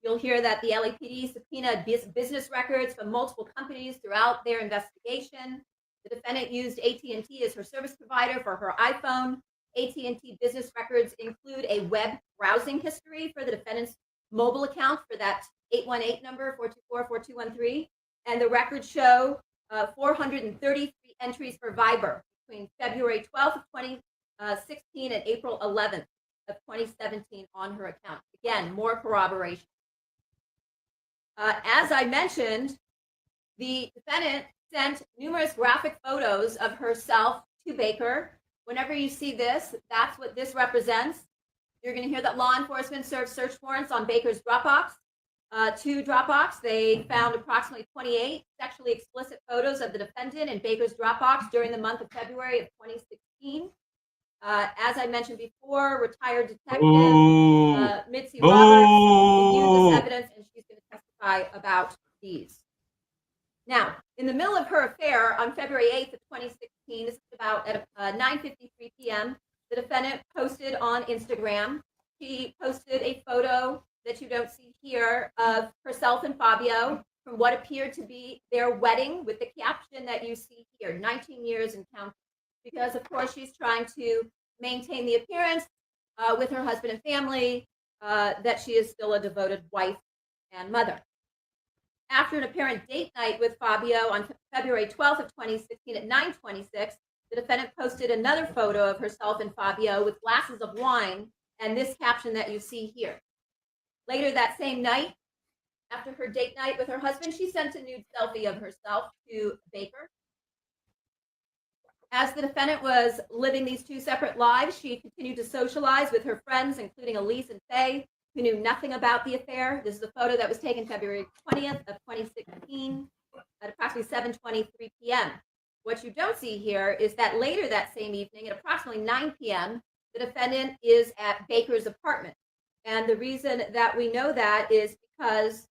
You'll hear that the LAPD subpoenaed business records from multiple companies throughout their investigation. The defendant used AT&T as her service provider for her iPhone. AT&T business records include a web browsing history for the defendant's mobile account for that 818 number, 424-4213. And the records show 433 entries for Viber between February 12th of 2016 and April 11th of 2017 on her account. Again, more corroboration. As I mentioned, the defendant sent numerous graphic photos of herself to Baker. Whenever you see this, that's what this represents. You're going to hear that law enforcement served search warrants on Baker's Dropbox. 2 Dropbox, they found approximately 28 sexually explicit photos of the defendant in Baker's Dropbox during the month of February of 2016. As I mentioned before, retired detective Mitzi Roberts reviewed this evidence, and she's going to testify about these. Now, in the middle of her affair on February 8th of 2016, this is about at 9:53 p.m., the defendant posted on Instagram. She posted a photo that you don't see here of herself and Fabio from what appeared to be their wedding, with the caption that you see here, 19 years and counting. Because, of course, she's trying to maintain the appearance with her husband and family that she is still a devoted wife and mother. After an apparent date night with Fabio on February 12th of 2016 at 9:26, the defendant posted another photo of herself and Fabio with glasses of wine and this caption that you see here. Later that same night, after her date night with her husband, she sent a nude selfie of herself to Baker. As the defendant was living these 2 separate lives, she continued to socialize with her friends, including Elise and Faye, who knew nothing about the affair. This is a photo that was taken February 20th of 2016 at approximately 7:23 p.m. What you don't see here is that later that same evening at approximately 9 p.m., the defendant is at Baker's apartment. And the reason that we know that is because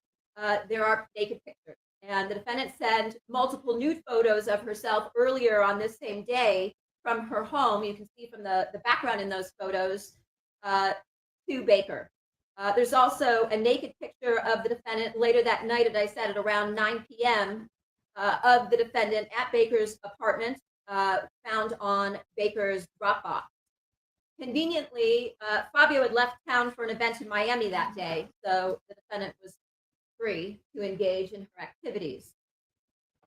there are naked pictures. And the defendant sent multiple nude photos of herself earlier on this same day from her home. You can see from the background in those photos to Baker. There's also a naked picture of the defendant later that night, as I said, at around 9 p.m. Of the defendant at Baker's apartment, found on Baker's Dropbox. Conveniently, Fabio had left town for an event in Miami that day, so the defendant was free to engage in her activities.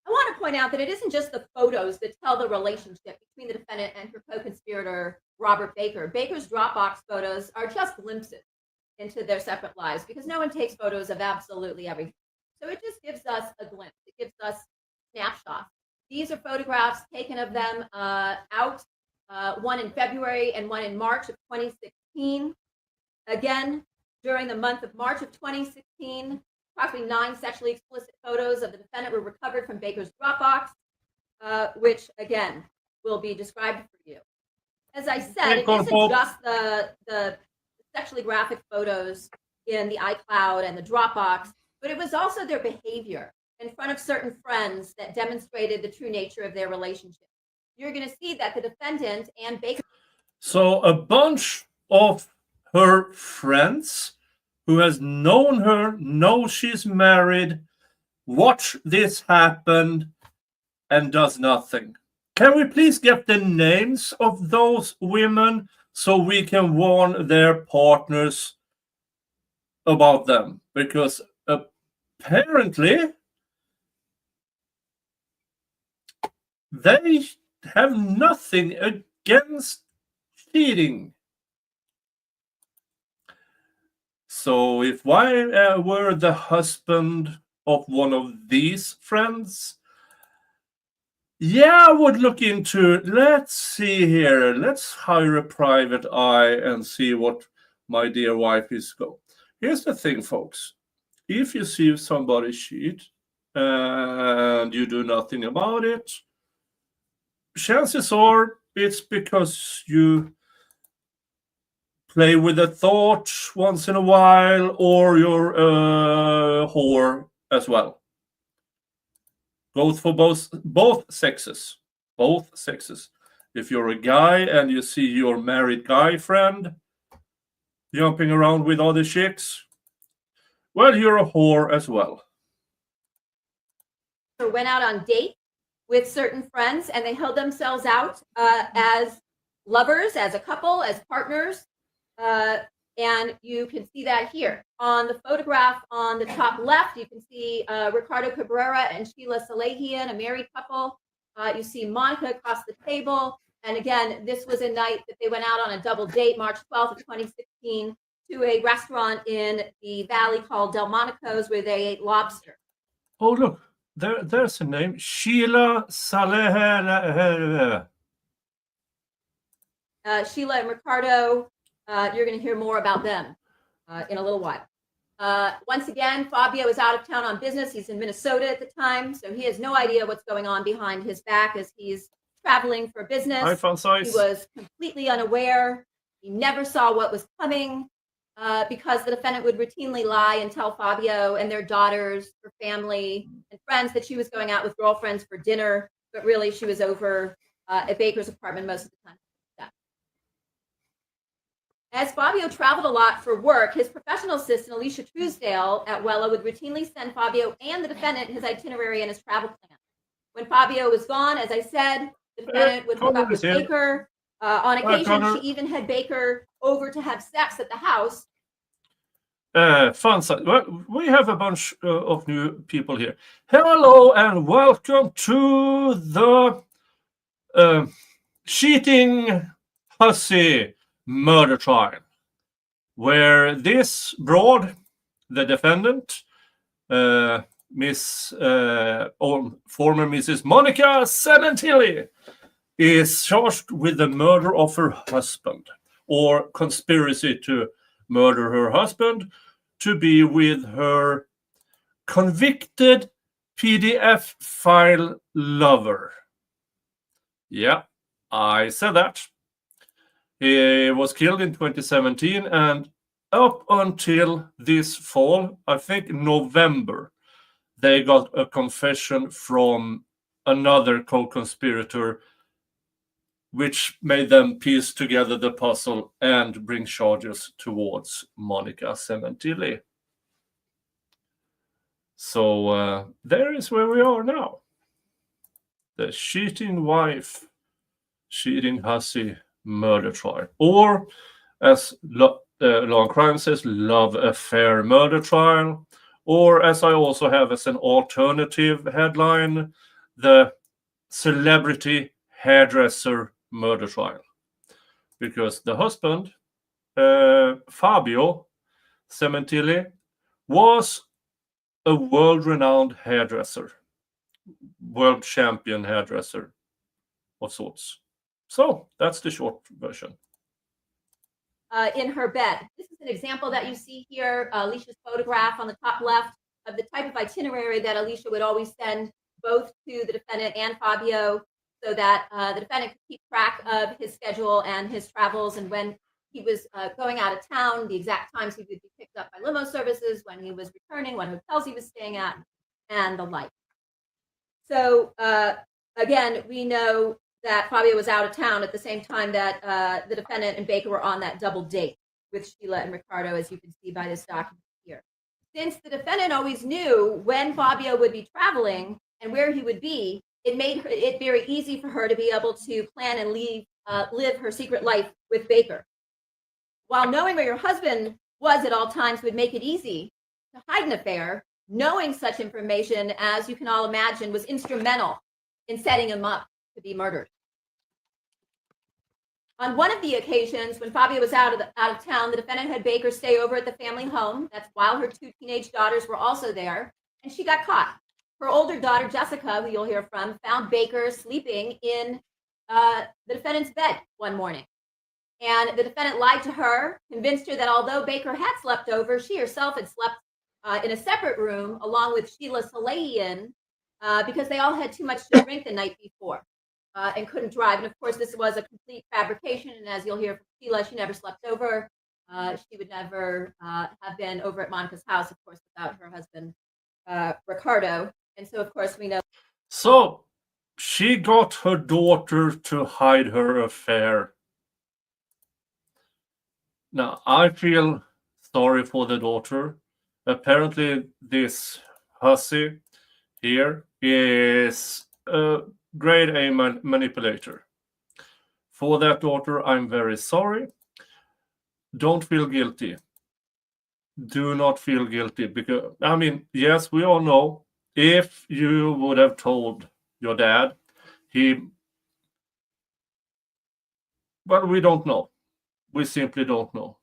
I want to point out that it isn't just the photos that tell the relationship between the defendant and her co-conspirator, Robert Baker. Baker's Dropbox photos are just glimpses into their separate lives, because no one takes photos of absolutely everything. So it just gives us a glimpse. It gives us snapshots. These are photographs taken of them out, one in February and one in March of 2016. Again, during the month of March of 2016, approximately 9 sexually explicit photos of the defendant were recovered from Baker's Dropbox, which, again, will be described for you. As I said, it isn't just the sexually graphic photos in the iCloud and the Dropbox, but it was also their behavior in front of certain friends that demonstrated the true nature of their relationship. You're going to see that the defendant and Baker. So a bunch of her friends who has known her, know she's married, watch this happen, and does nothing. Can we please get the names of those women so we can warn their partners about them? Because apparently they have nothing against cheating. So if I were the husband of one of these friends, yeah, I would look into, let's see here, let's hire a private eye and see what my dear wife is going. Here's the thing, folks. If you see somebody cheat and you do nothing about it, chances are it's because you play with the thought once in a while, or you're a whore as well. Both for both sexes. Both sexes. If you're a guy and you see your married guy friend jumping around with other chicks, well, you're a whore as well. Went out on dates with certain friends, and they held themselves out as lovers, as a couple, as partners. And you can see that here. On the photograph on the top left, you can see Ricardo Cabrera and Sheila Salehian, a married couple. You see Monica across the table. And again, this was a night that they went out on a double date, March 12th of 2016, to a restaurant in the valley called Delmonico's, where they ate lobster. Oh, look, there's a name. Sheila Salehian. Sheila and Ricardo You're going to hear more about them in a little while. Once again, Fabio is out of town on business. He's in Minnesota at the time, so he has no idea what's going on behind his back as he's traveling for business. Hi, fun He size. was completely unaware. He never saw what was coming because the defendant would routinely lie and tell Fabio and their daughters, her family, and friends that she was going out with girlfriends for dinner, but really she was over at Baker's apartment most of the time. As Fabio traveled a lot for work, his professional assistant, Alicia Truesdale at Wella, would routinely send Fabio and the defendant his itinerary and his travel plan. When Fabio was gone, as I said, the defendant would hook up with Baker. On occasion, she even had Baker over to have sex at the house. Fun size. Well, we have a bunch of new people here. Hello and welcome to the cheating Hussy murder trial, where this broad, the defendant, former Mrs. Monica Sementilli, is charged with the murder of her husband, or conspiracy to murder her husband to be with her convicted PDF file lover. Yeah, I said that. He was killed in 2017, and up until this fall, I think November, they got a confession from another co-conspirator, which made them piece together the puzzle and bring charges towards Monica Sementilli. So there is where we are now. The cheating wife, cheating hussy murder trial. Or, as Law and Crime says, love affair murder trial. Or, as I also have as an alternative headline, the celebrity hairdresser murder trial, because the husband, Fabio Sementilli, was a world-renowned hairdresser, world champion hairdresser of sorts. So that's the short version. In her bed. This is an example that you see here, Alicia's photograph on the top left of the type of itinerary that Alicia would always send both to the defendant and Fabio, so that the defendant could keep track of his schedule and his travels, and when he was going out of town, the exact times he would be picked up by limo services, when he was returning, what hotels he was staying at, and the like. So again, we know that Fabio was out of town at the same time that the defendant and Baker were on that double date with Sheila and Ricardo, as you can see by this document here. Since the defendant always knew when Fabio would be traveling and where he would be, it made it very easy for her to be able to plan and live her secret life with Baker. While knowing where your husband was at all times would make it easy to hide an affair, knowing such information, as you can all imagine, was instrumental in setting him up to be murdered. On one of the occasions when Fabio was out of town, the defendant had Baker stay over at the family home. That's while her two teenage daughters were also there, and she got caught. Her older daughter, Jessica, who you'll hear from, found Baker sleeping in the defendant's bed one morning. And the defendant lied to her, convinced her that although Baker had slept over, she herself had slept in a separate room along with Sheila Salahian because they all had too much to drink the night before and couldn't drive. And of course, this was a complete fabrication. And as you'll hear from Sheila, she never slept over. She would never have been over at Monica's house, of course, without her husband, Ricardo. And so, of course, we know. So she got her daughter to hide her affair. Now, I feel sorry for the daughter. Apparently, this hussy here is a grade A manipulator. For that daughter, I'm very sorry. Don't feel guilty. Do not feel guilty, because, I mean, yes, we all know if you would have told your dad, but we don't know. We simply don't know.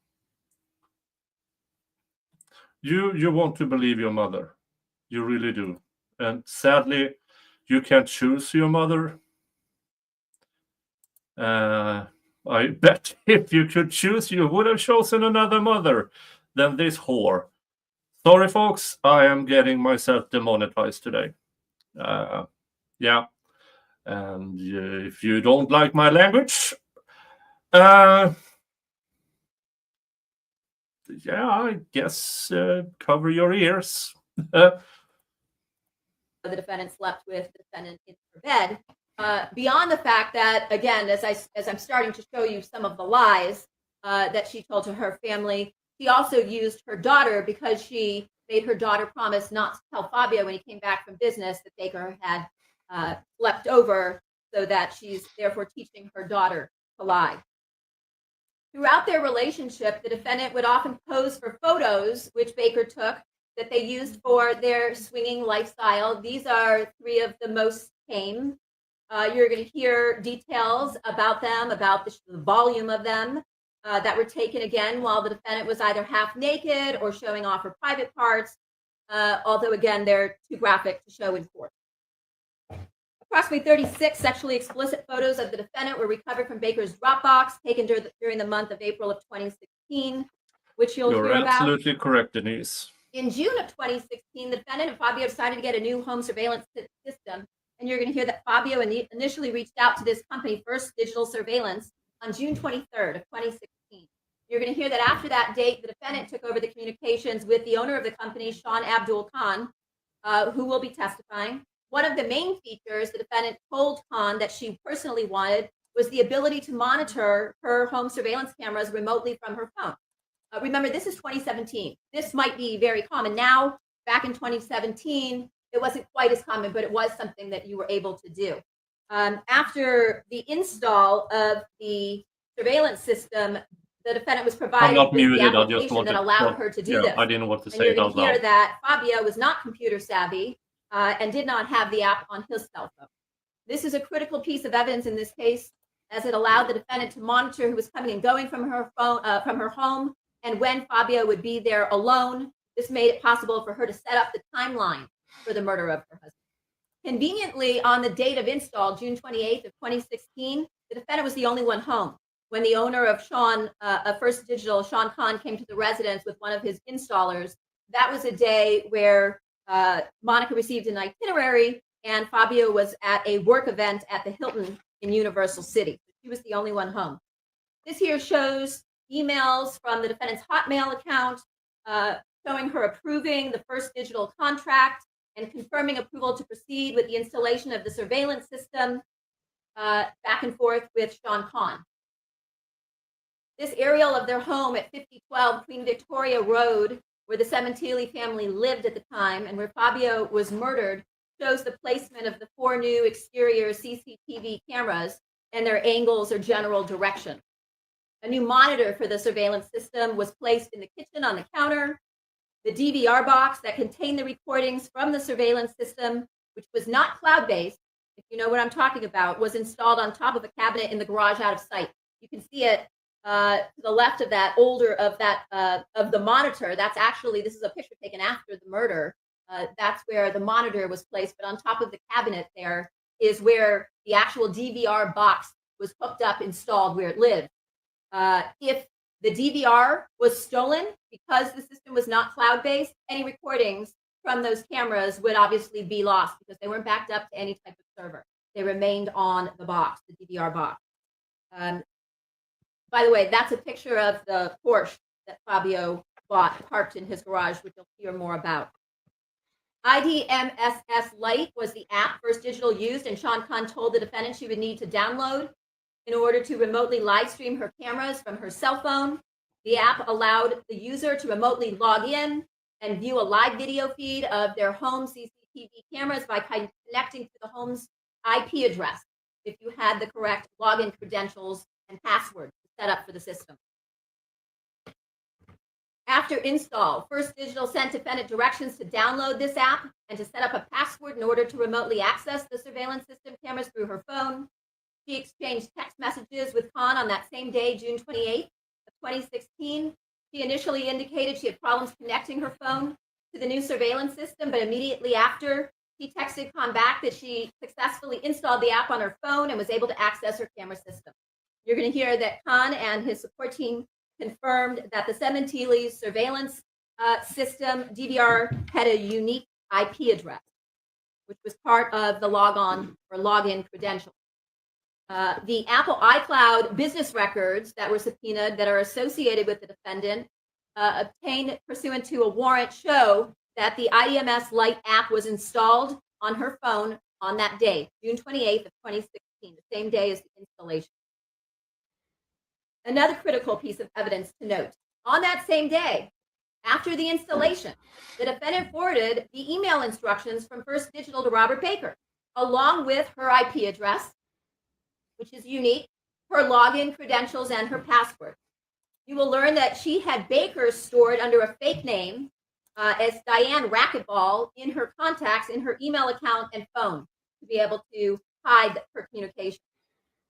You want to believe your mother. You really do. And sadly, you can't choose your mother. I bet if you could choose, you would have chosen another mother than this whore. Sorry, folks, I am getting myself demonetized today. Yeah. And if you don't like my language, yeah, I guess cover your ears. The defendant slept with the defendant in her bed. Beyond the fact that, again, as I'm starting to show you some of the lies that she told to her family, she also used her daughter because she made her daughter promise not to tell Fabio when he came back from business that Baker had slept over, so that she's therefore teaching her daughter to lie. Throughout their relationship, the defendant would often pose for photos, which Baker took, that they used for their swinging lifestyle. These are three of the most tame. You're going to hear details about them, about the volume of them that were taken again while the defendant was either half naked or showing off her private parts, although again, they're too graphic to show in court. Approximately 36 sexually explicit photos of the defendant were recovered from Baker's Dropbox, taken during the month of April of 2016, which you'll You're hear about. absolutely correct, Denise. In June of 2016, the defendant and Fabio decided to get a new home surveillance system, and you're going to hear that Fabio initially reached out to this company, First Digital Surveillance, on June 23rd of 2016. You're going to hear that after that date, the defendant took over the communications with the owner of the company, Sean Abdul Khan, who will be testifying. One of the main features the defendant told Khan that she personally wanted was the ability to monitor her home surveillance cameras remotely from her phone. Remember, this is 2017. This might be very common now. Back in 2017, it wasn't quite as common, but it was something that you were able to do. After the install of the surveillance system, the defendant was provided with the application that allowed her to do this. I didn't want to say and you're going it to out hear loud. that Fabio was not computer savvy and did not have the app on his cell phone. This is a critical piece of evidence in this case, as it allowed the defendant to monitor who was coming and going from her phone, from her home, and when Fabio would be there alone. This made it possible for her to set up the timeline for the murder of her husband. Conveniently, on the date of install, June 28th of 2016, the defendant was the only one home when the owner of First Digital, Sean Khan, came to the residence with one of his installers. That was a day where Monica received an itinerary and Fabio was at a work event at the Hilton in Universal City. She was the only one home. This here shows emails from the defendant's Hotmail account showing her approving the First Digital contract and confirming approval to proceed with the installation of the surveillance system back and forth with Sean Khan. This aerial of their home at 5012 Queen Victoria Road, where the Sementili family lived at the time and where Fabio was murdered, shows the placement of the 4 new exterior CCTV cameras and their angles or general direction. A new monitor for the surveillance system was placed in the kitchen on the counter. The DVR box that contained the recordings from the surveillance system, which was not cloud-based, if you know what I'm talking about, was installed on top of a cabinet in the garage out of sight. You can see it to the left of that of the monitor. That's actually, this is a picture taken after the murder. That's where the monitor was placed, but on top of the cabinet there is where the actual DVR box was hooked up, installed where it lived. If the DVR was stolen because the system was not cloud-based, any recordings from those cameras would obviously be lost because they weren't backed up to any type of server. They remained on the box, the DVR box. By the way, that's a picture of the Porsche that Fabio bought, parked in his garage, which you'll hear more about. IDMSS Lite was the app First Digital used, and Sean Khan told the defendant she would need to download in order to remotely live stream her cameras from her cell phone. The app allowed the user to remotely log in and view a live video feed of their home CCTV cameras by connecting to the home's IP address if you had the correct login credentials and password set up for the system. After install, First Digital sent defendant directions to download this app and to set up a password in order to remotely access the surveillance system cameras through her phone. She exchanged text messages with Khan on that same day, June 28th of 2016. She initially indicated she had problems connecting her phone to the new surveillance system, but immediately after, she texted Khan back that she successfully installed the app on her phone and was able to access her camera system. You're going to hear that Khan and his support team confirmed that the Sementili surveillance system, DVR, had a unique IP address, which was part of the logon or login credential. The Apple iCloud business records that were subpoenaed that are associated with the defendant obtained pursuant to a warrant show that the IDMS Lite app was installed on her phone on that day, June 28th of 2016, the same day as the installation. Another critical piece of evidence to note, on that same day, after the installation, the defendant forwarded the email instructions from First Digital to Robert Baker, along with her IP address, which is unique, her login credentials, and her password. You will learn that she had Baker stored under a fake name as Diane Racquetball in her contacts, in her email account and phone, to be able to hide her communication.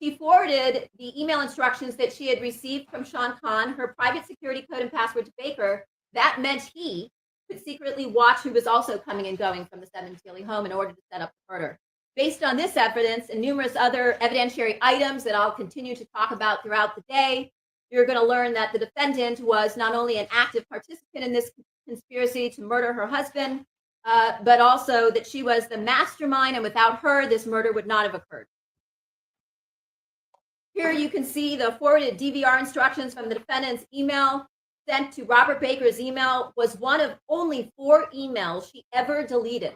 She forwarded the email instructions that she had received from Sean Khan, her private security code and password to Baker. That meant he could secretly watch who was also coming and going from the Sementili home in order to set up the murder. Based on this evidence and numerous other evidentiary items that I'll continue to talk about throughout the day, you're going to learn that the defendant was not only an active participant in this conspiracy to murder her husband, but also that she was the mastermind, and without her, this murder would not have occurred. Here you can see the forwarded DVR instructions from the defendant's email sent to Robert Baker's email was one of only 4 emails she ever deleted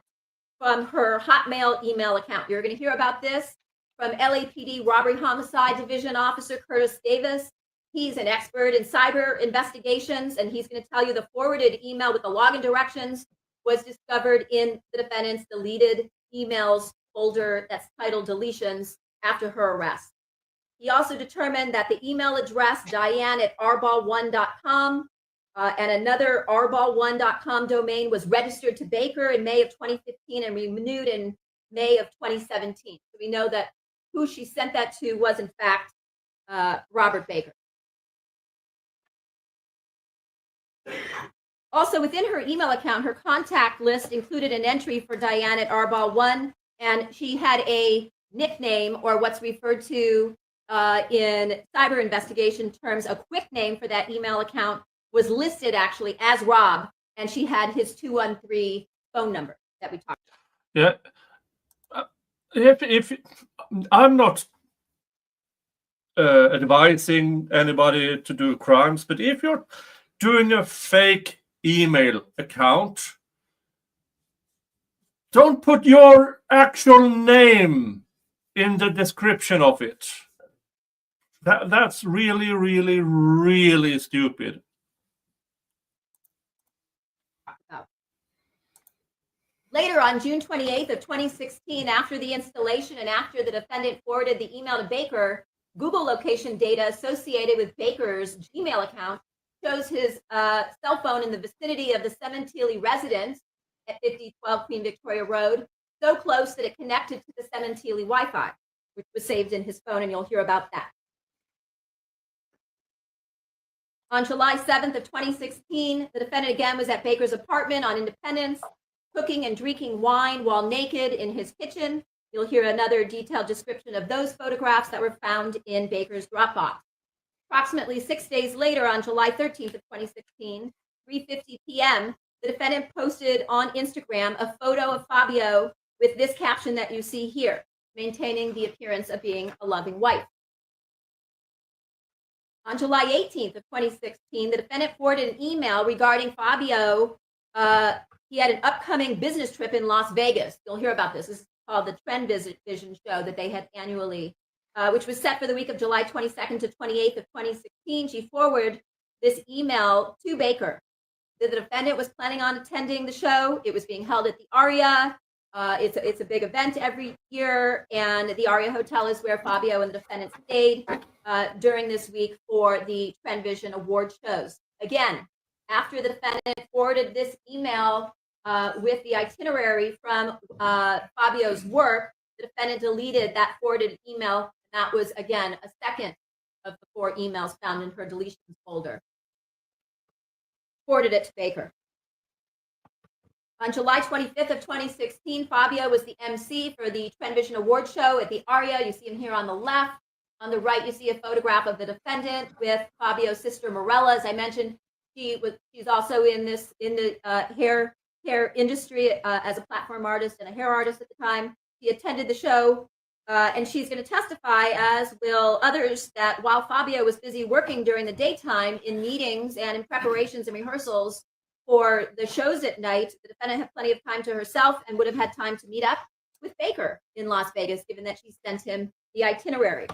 from her Hotmail email account. You're going to hear about this from LAPD Robbery Homicide Division Officer Curtis Davis. He's an expert in cyber investigations, and he's going to tell you the forwarded email with the login directions was discovered in the defendant's deleted emails folder that's titled deletions after her arrest. He also determined that the email address diane@rball1.com and another rball1.com domain was registered to Baker in May of 2015 and renewed in May of 2017. So we know that who she sent that to was, in fact, Robert Baker. Also, within her email account, her contact list included an entry for Diane at rball1, and she had a nickname, or what's referred to in cyber investigation terms, a quick name for that email account was listed actually as Rob, and she had his 213 phone number that we talked about. Yeah. If I'm not advising anybody to do crimes, but if you're doing a fake email account, don't put your actual name in the description of it. That's really, really, really stupid. Later on June 28th of 2016, after the installation and after the defendant forwarded the email to Baker, Google location data associated with Baker's Gmail account shows his cell phone in the vicinity of the Sementili residence at 5012 Queen Victoria Road, so close that it connected to the Sementili Wi-Fi, which was saved in his phone, and you'll hear about that. On July 7th of 2016, the defendant again was at Baker's apartment on Independence, cooking and drinking wine while naked in his kitchen. You'll hear another detailed description of those photographs that were found in Baker's Dropbox. Approximately 6 days later, on July 13th of 2016, 3:50 p.m., the defendant posted on Instagram a photo of Fabio with this caption that you see here, maintaining the appearance of being a loving wife. On July 18th of 2016, the defendant forwarded an email regarding Fabio. He had an upcoming business trip in Las Vegas. You'll hear about this. This is called the Trend Vision show that they had annually, which was set for the week of July 22nd to 28th of 2016. She forwarded this email to Baker. The defendant was planning on attending the show. It was being held at the Aria. It's a big event every year, and the Aria Hotel is where Fabio and the defendant stayed during this week for the Trend Vision award shows. Again, after the defendant forwarded this email with the itinerary from Fabio's work, the defendant deleted that forwarded email. That was, again, a second of the 4 emails found in her deletions folder. Forwarded it to Baker. On July 25th of 2016, Fabio was the MC for the Trend Vision Award show at the Aria. You see him here on the left. On the right, you see a photograph of the defendant with Fabio's sister Morella. As I mentioned, she's also in the hair industry as a platform artist and a hair artist at the time. She attended the show, and she's going to testify, as will others, that while Fabio was busy working during the daytime in meetings and in preparations and rehearsals for the shows at night, the defendant had plenty of time to herself and would have had time to meet up with Baker in Las Vegas, given that she sent him the itinerary.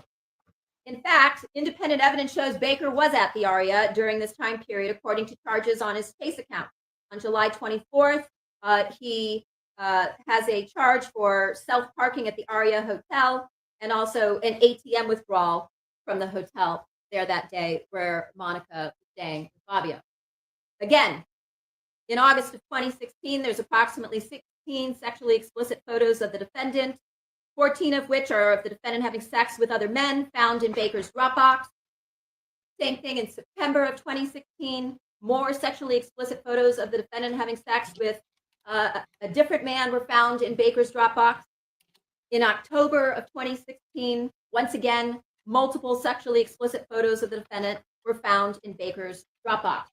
In fact, independent evidence shows Baker was at the Aria during this time period, according to charges on his case account. On July 24th, he has a charge for self-parking at the Aria Hotel and also an ATM withdrawal from the hotel there that day where Monica was staying with Fabio. Again, in August of 2016, there's approximately 16 sexually explicit photos of the defendant, 14 of which are of the defendant having sex with other men, found in Baker's Dropbox. Same thing in September of 2016. More sexually explicit photos of the defendant having sex with a different man were found in Baker's Dropbox. In October of 2016, once again, multiple sexually explicit photos of the defendant were found in Baker's Dropbox.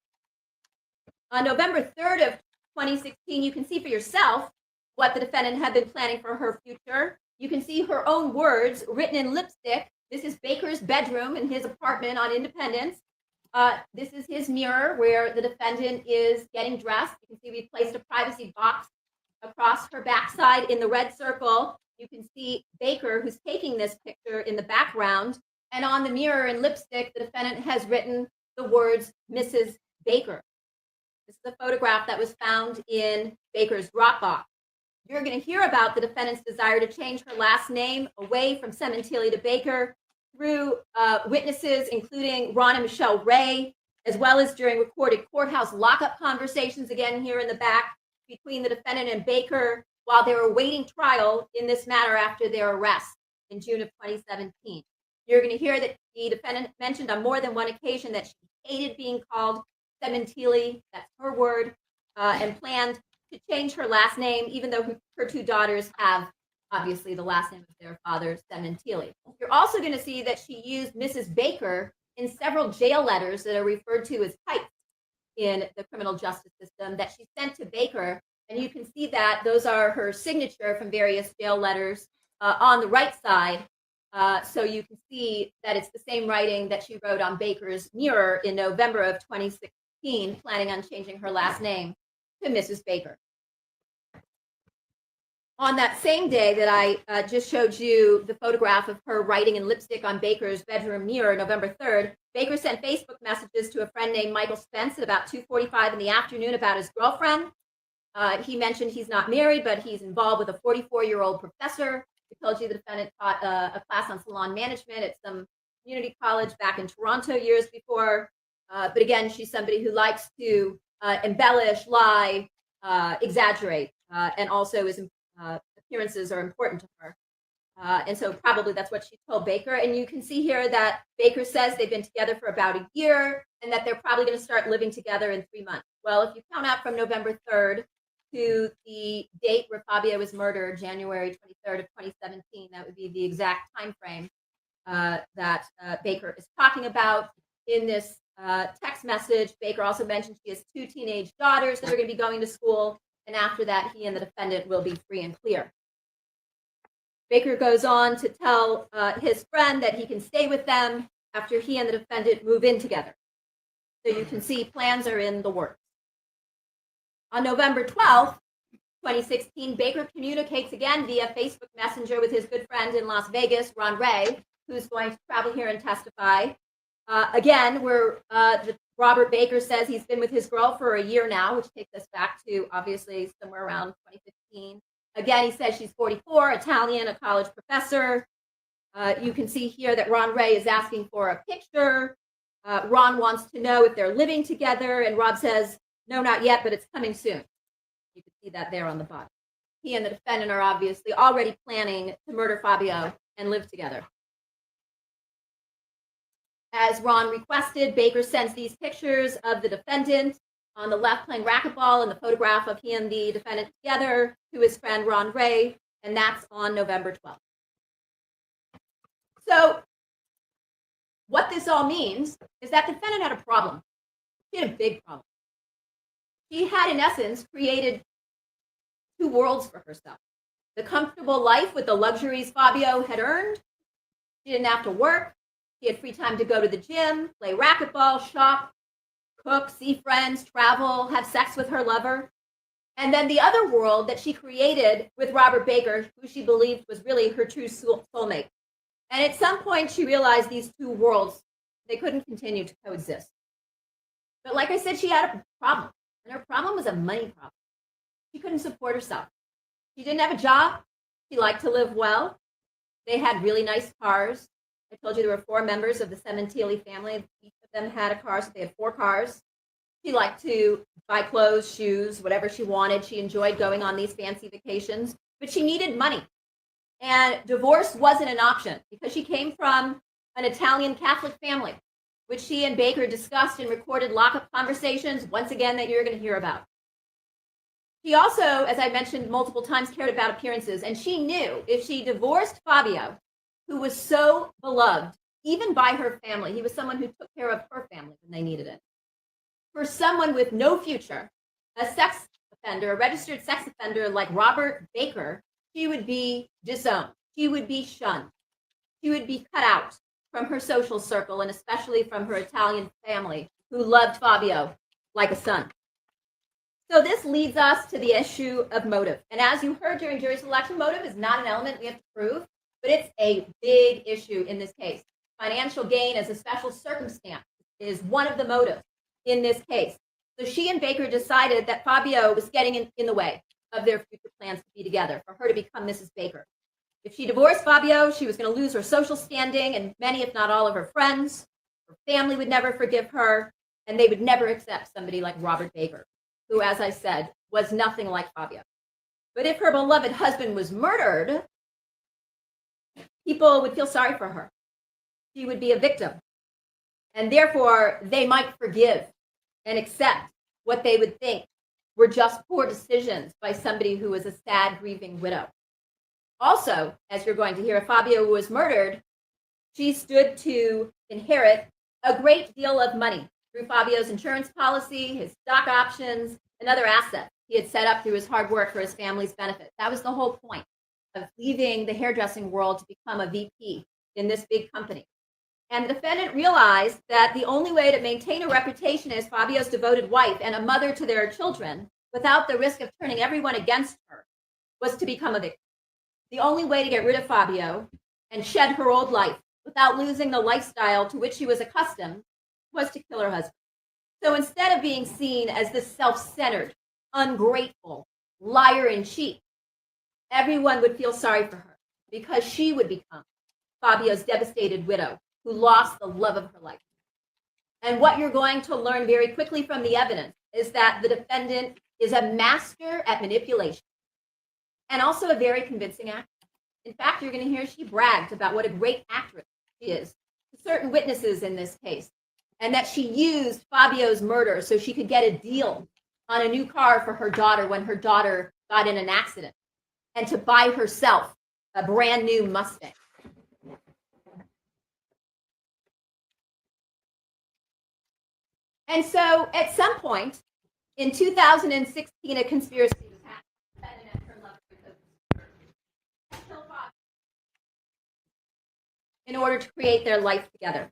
On November 3rd of 2016, you can see for yourself what the defendant had been planning for her future. You can see her own words written in lipstick. This is Baker's bedroom in his apartment on Independence. This is his mirror where the defendant is getting dressed. You can see we placed a privacy box across her backside in the red circle. You can see Baker, who's taking this picture, in the background. And on the mirror in lipstick, the defendant has written the words Mrs. Baker. This is a photograph that was found in Baker's Dropbox. You're going to hear about the defendant's desire to change her last name away from Cementili to Baker through witnesses, including Ron and Michelle Ray, as well as during recorded courthouse lockup conversations, again here in the back, between the defendant and Baker while they were awaiting trial in this matter after their arrest in June of 2017. You're going to hear that the defendant mentioned on more than one occasion that she hated being called Cementili, that's her word, and planned to change her last name, even though her two daughters have obviously the last name of their father, Cementili. You're also going to see that she used Mrs. Baker in several jail letters that are referred to as types in the criminal justice system that she sent to Baker. And you can see that those are her signature from various jail letters on the right side. So you can see that it's the same writing that she wrote on Baker's mirror in November of 2016, planning on changing her last name to Mrs. Baker. On that same day that I just showed you the photograph of her writing in lipstick on Baker's bedroom mirror, November 3rd, Baker sent Facebook messages to a friend named Michael Spence at about 2:45 in the afternoon about his girlfriend. He mentioned he's not married, but he's involved with a 44-year-old professor. We told you the defendant taught a class on salon management at some community college back in Toronto years before. But again, she's somebody who likes to embellish, lie, exaggerate, and also is appearances are important to her. And so probably that's what she told Baker. And you can see here that Baker says they've been together for about a year and that they're probably going to start living together in 3 months. Well, if you count out from November 3rd to the date where Fabio was murdered, January 23rd of 2017, that would be the exact time frame that Baker is talking about. In this text message, Baker also mentioned she has 2 teenage daughters that are going to be going to school, and after that, he and the defendant will be free and clear. Baker goes on to tell his friend that he can stay with them after he and the defendant move in together. So you can see plans are in the works. On November 12th, 2016, Baker communicates again via Facebook Messenger with his good friend in Las Vegas, Ron Ray, who's going to travel here and testify. Again, Robert Baker says he's been with his girl for a year now, which takes us back to obviously somewhere around 2015. Again, he says she's 44, Italian, a college professor. You can see here that Ron Ray is asking for a picture. Ron wants to know if they're living together, and Rob says, no, not yet, but it's coming soon. You can see that there on the bottom. He and the defendant are obviously already planning to murder Fabio and live together. As Ron requested, Baker sends these pictures of the defendant on the left playing racquetball and the photograph of he and the defendant together to his friend Ron Ray, and that's on November 12th. So what this all means is that the defendant had a problem. She had a big problem. She had, in essence, created two worlds for herself. The comfortable life with the luxuries Fabio had earned. She didn't have to work. She had free time to go to the gym, play racquetball, shop, cook, see friends, travel, have sex with her lover. And then the other world that she created with Robert Baker, who she believed was really her true soulmate. And at some point, she realized these two worlds, they couldn't continue to coexist. But like I said, she had a problem. And her problem was a money problem. She couldn't support herself. She didn't have a job. She liked to live well. They had really nice cars. I told you there were 4 members of the Sementili family. Each of them had a car, so they had 4 cars. She liked to buy clothes, shoes, whatever she wanted. She enjoyed going on these fancy vacations, but she needed money. And divorce wasn't an option because she came from an Italian Catholic family, which she and Baker discussed in recorded lockup conversations, once again, that you're going to hear about. She also, as I mentioned multiple times, cared about appearances, and she knew if she divorced Fabio, who was so beloved, even by her family, he was someone who took care of her family when they needed it. For someone with no future, a sex offender, a registered sex offender like Robert Baker, she would be disowned. She would be shunned. She would be cut out from her social circle, and especially from her Italian family, who loved Fabio like a son. So this leads us to the issue of motive. And as you heard during jury selection, motive is not an element we have to prove, but it's a big issue in this case. Financial gain as a special circumstance is one of the motives in this case. So she and Baker decided that Fabio was getting in the way of their future plans to be together, for her to become Mrs. Baker. If she divorced Fabio, she was going to lose her social standing and many, if not all, of her friends. Her family would never forgive her, and they would never accept somebody like Robert Baker, who, as I said, was nothing like Fabio. But if her beloved husband was murdered, people would feel sorry for her. She would be a victim. And therefore, they might forgive and accept what they would think were just poor decisions by somebody who was a sad, grieving widow. Also, as you're going to hear, if Fabio was murdered, she stood to inherit a great deal of money through Fabio's insurance policy, his stock options, and other assets he had set up through his hard work for his family's benefit. That was the whole point of leaving the hairdressing world to become a VP in this big company. And the defendant realized that the only way to maintain a reputation as Fabio's devoted wife and a mother to their children without the risk of turning everyone against her was to become a victim. The only way to get rid of Fabio and shed her old life without losing the lifestyle to which she was accustomed was to kill her husband. So instead of being seen as this self-centered, ungrateful liar and cheat, everyone would feel sorry for her because she would become Fabio's devastated widow who lost the love of her life. And what you're going to learn very quickly from the evidence is that the defendant is a master at manipulation and also a very convincing actor. In fact, you're going to hear she bragged about what a great actress she is to certain witnesses in this case, and that she used Fabio's murder so she could get a deal on a new car for her daughter when her daughter got in an accident, and to buy herself a brand new Mustang. And so at some point in 2016, a conspiracy was happening in order to create their life together.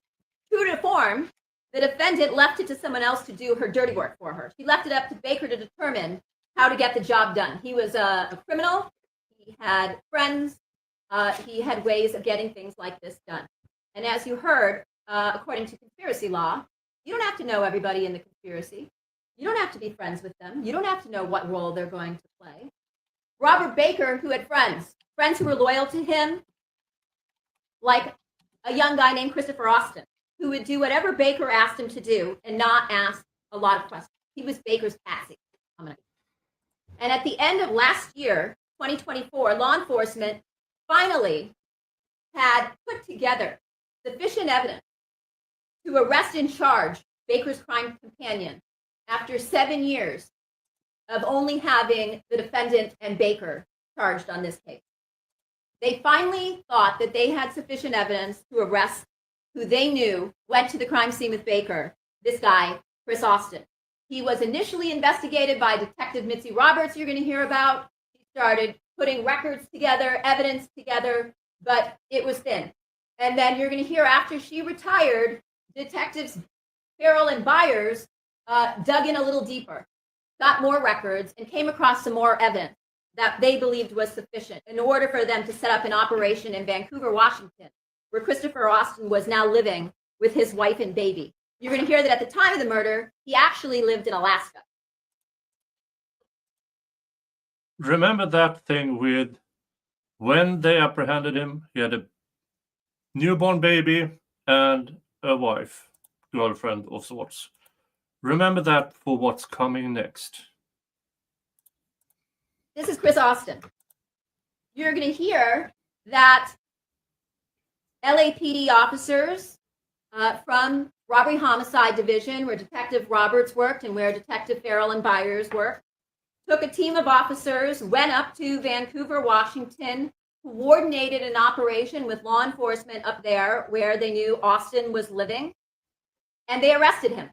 True to form, the defendant left it to someone else to do her dirty work for her. She left it up to Baker to determine how to get the job done. He was a criminal. He had friends. He had ways of getting things like this done. And as you heard, according to conspiracy law, you don't have to know everybody in the conspiracy. You don't have to be friends with them. You don't have to know what role they're going to play. Robert Baker, who had friends who were loyal to him, like a young guy named Christopher Austin, who would do whatever Baker asked him to do and not ask a lot of questions. He was Baker's patsy. And at the end of last year, 2024, law enforcement finally had put together sufficient evidence to arrest and charge Baker's crime companion after 7 years of only having the defendant and Baker charged on this case. They finally thought that they had sufficient evidence to arrest who they knew went to the crime scene with Baker, this guy, Chris Austin. He was initially investigated by Detective Mitzi Roberts, you're going to hear about. He started putting records together, evidence together, but it was thin. And then you're going to hear after she retired, Detectives Farrell and Byers dug in a little deeper, got more records, and came across some more evidence that they believed was sufficient in order for them to set up an operation in Vancouver, Washington, where Christopher Austin was now living with his wife and baby. You're going to hear that at the time of the murder, he actually lived in Alaska. Remember that thing with when they apprehended him, he had a newborn baby and a wife, girlfriend of sorts. Remember that for what's coming next. This is Chris Austin. You're going to hear that LAPD officers from Robbery Homicide Division, where Detective Roberts worked and where Detective Farrell and Byers worked, took a team of officers, went up to Vancouver, Washington, coordinated an operation with law enforcement up there where they knew Austin was living, and they arrested him.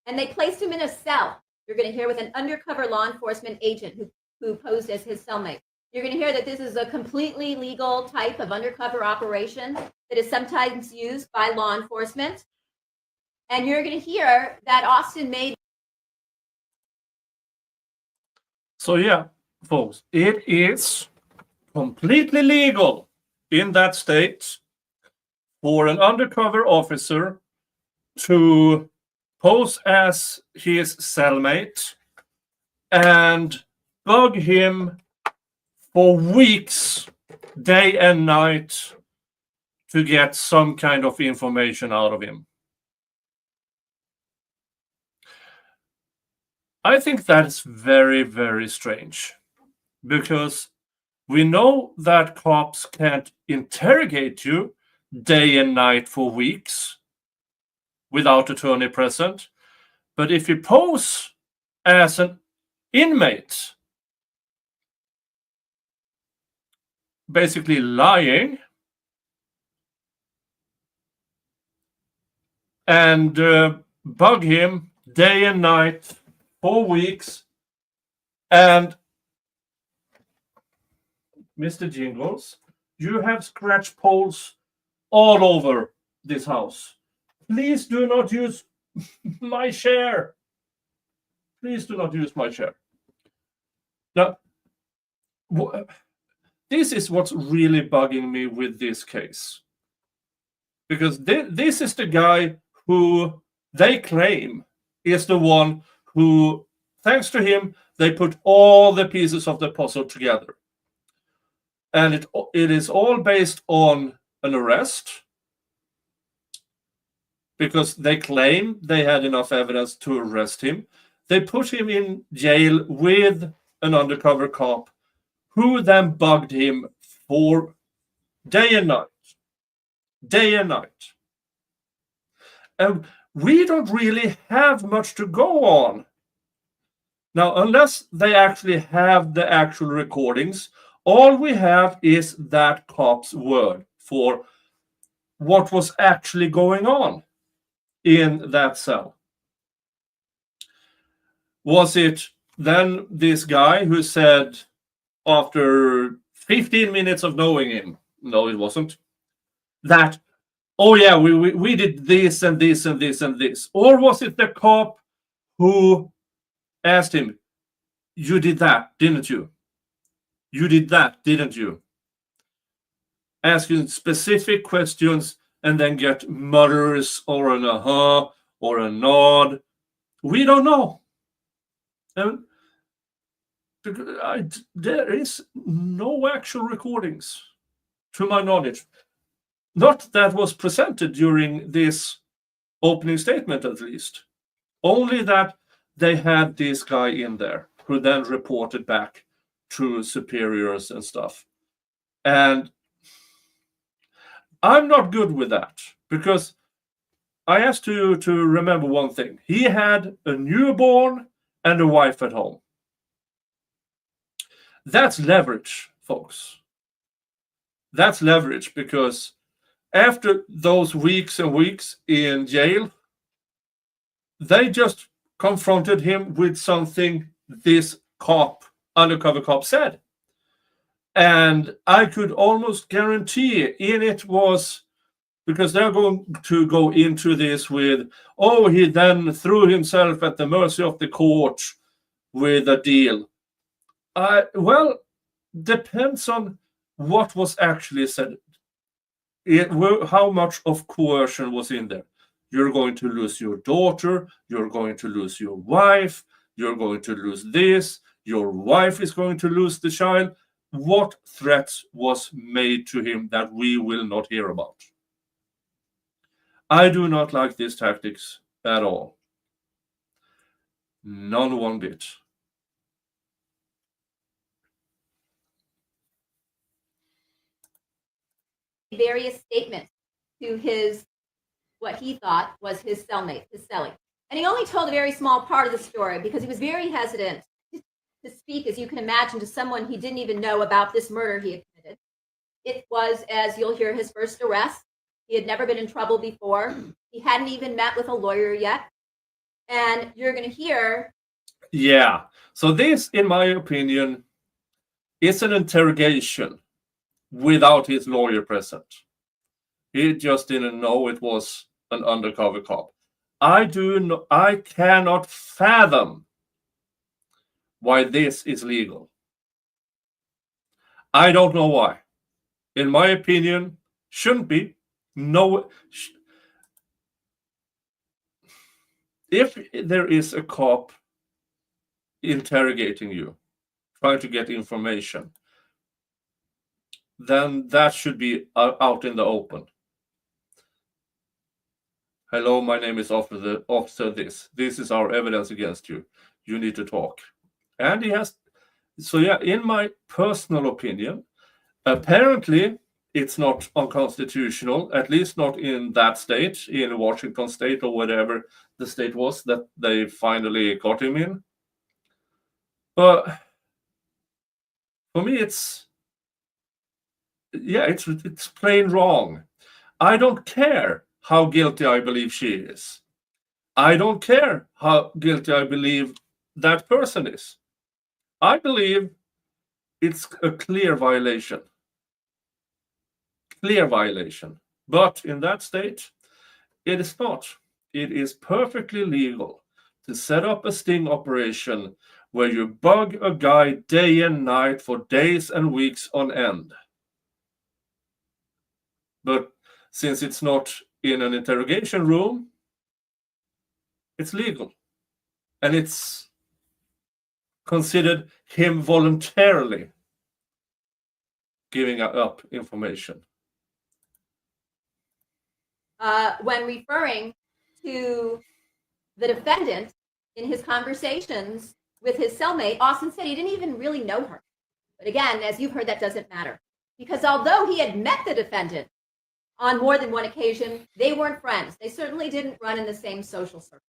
And they placed him in a cell, you're going to hear, with an undercover law enforcement agent who posed as his cellmate. You're going to hear that this is a completely legal type of undercover operation that is sometimes used by law enforcement. And you're going to hear that Austin made. So yeah, folks, it is completely legal in that state for an undercover officer to pose as his cellmate and bug him for weeks, day and night, to get some kind of information out of him. I think that is very, very strange, because we know that cops can't interrogate you day and night for weeks without attorney present. But if you pose as an inmate, basically lying, and bug him day and night for weeks, and Mr. Jingles, you have scratch poles all over this house. Please do not use my chair. Please do not use my chair. Now, this is what's really bugging me with this case. Because this is the guy who they claim is the one who, thanks to him, they put all the pieces of the puzzle together. And it is all based on an arrest, because they claim they had enough evidence to arrest him. They put him in jail with an undercover cop who then bugged him for day and night. Day and night. And we don't really have much to go on. Now, unless they actually have the actual recordings, all we have is that cop's word for what was actually going on in that cell. Was it then this guy who said, after 15 minutes of knowing him, no, it wasn't, that, oh yeah, we did this and this and this and this? Or was it the cop who asked him, you did that, didn't you? You did that, didn't you? Asking specific questions and then get mutters or an aha or a nod. We don't know. And there is no actual recordings, to my knowledge. Not that was presented during this opening statement, at least. Only that they had this guy in there who then reported back to superiors and stuff. And I'm not good with that, because I asked you to remember one thing. He had a newborn and a wife at home. That's leverage, folks. That's leverage, because after those weeks and weeks in jail, they just confronted him with something this undercover cop said. And I could almost guarantee in it was, because they're going to go into this with, oh, he then threw himself at the mercy of the court with a deal. Well, depends on what was actually said. How much of coercion was in there. You're going to lose your daughter, you're going to lose your wife, you're going to lose this, your wife is going to lose the child. What threats was made to him that we will not hear about? I do not like these tactics at all. None one bit. Various statements to his, what he thought was his cellmate, his cellie. And he only told a very small part of the story because he was very hesitant to speak, as you can imagine, to someone he didn't even know about this murder he had committed. It was, as you'll hear, his first arrest. He had never been in trouble before. He hadn't even met with a lawyer yet. And you're going to hear. Yeah. So this, in my opinion, is an interrogation without his lawyer present. He just didn't know it was an undercover cop. I cannot fathom why this is legal. I don't know why. In my opinion, shouldn't be. No. If there is a cop interrogating you, trying to get information, then that should be out in the open. Hello, my name is officer this. This is our evidence against you. You need to talk. And he has. So yeah, in my personal opinion, apparently it's not unconstitutional, at least not in that state, in Washington state or whatever the state was that they finally got him in. But for me, it's plain wrong. I don't care how guilty I believe she is. I don't care how guilty I believe that person is. I believe it's a clear violation. Clear violation. But in that state, it is not. It is perfectly legal to set up a sting operation where you bug a guy day and night for days and weeks on end. But since it's not in an interrogation room, it's legal. And it's considered him voluntarily giving up information. When referring to the defendant in his conversations with his cellmate, Austin said he didn't even really know her. But again, as you've heard, that doesn't matter. Because although he had met the defendant on more than one occasion, they weren't friends. They certainly didn't run in the same social circle.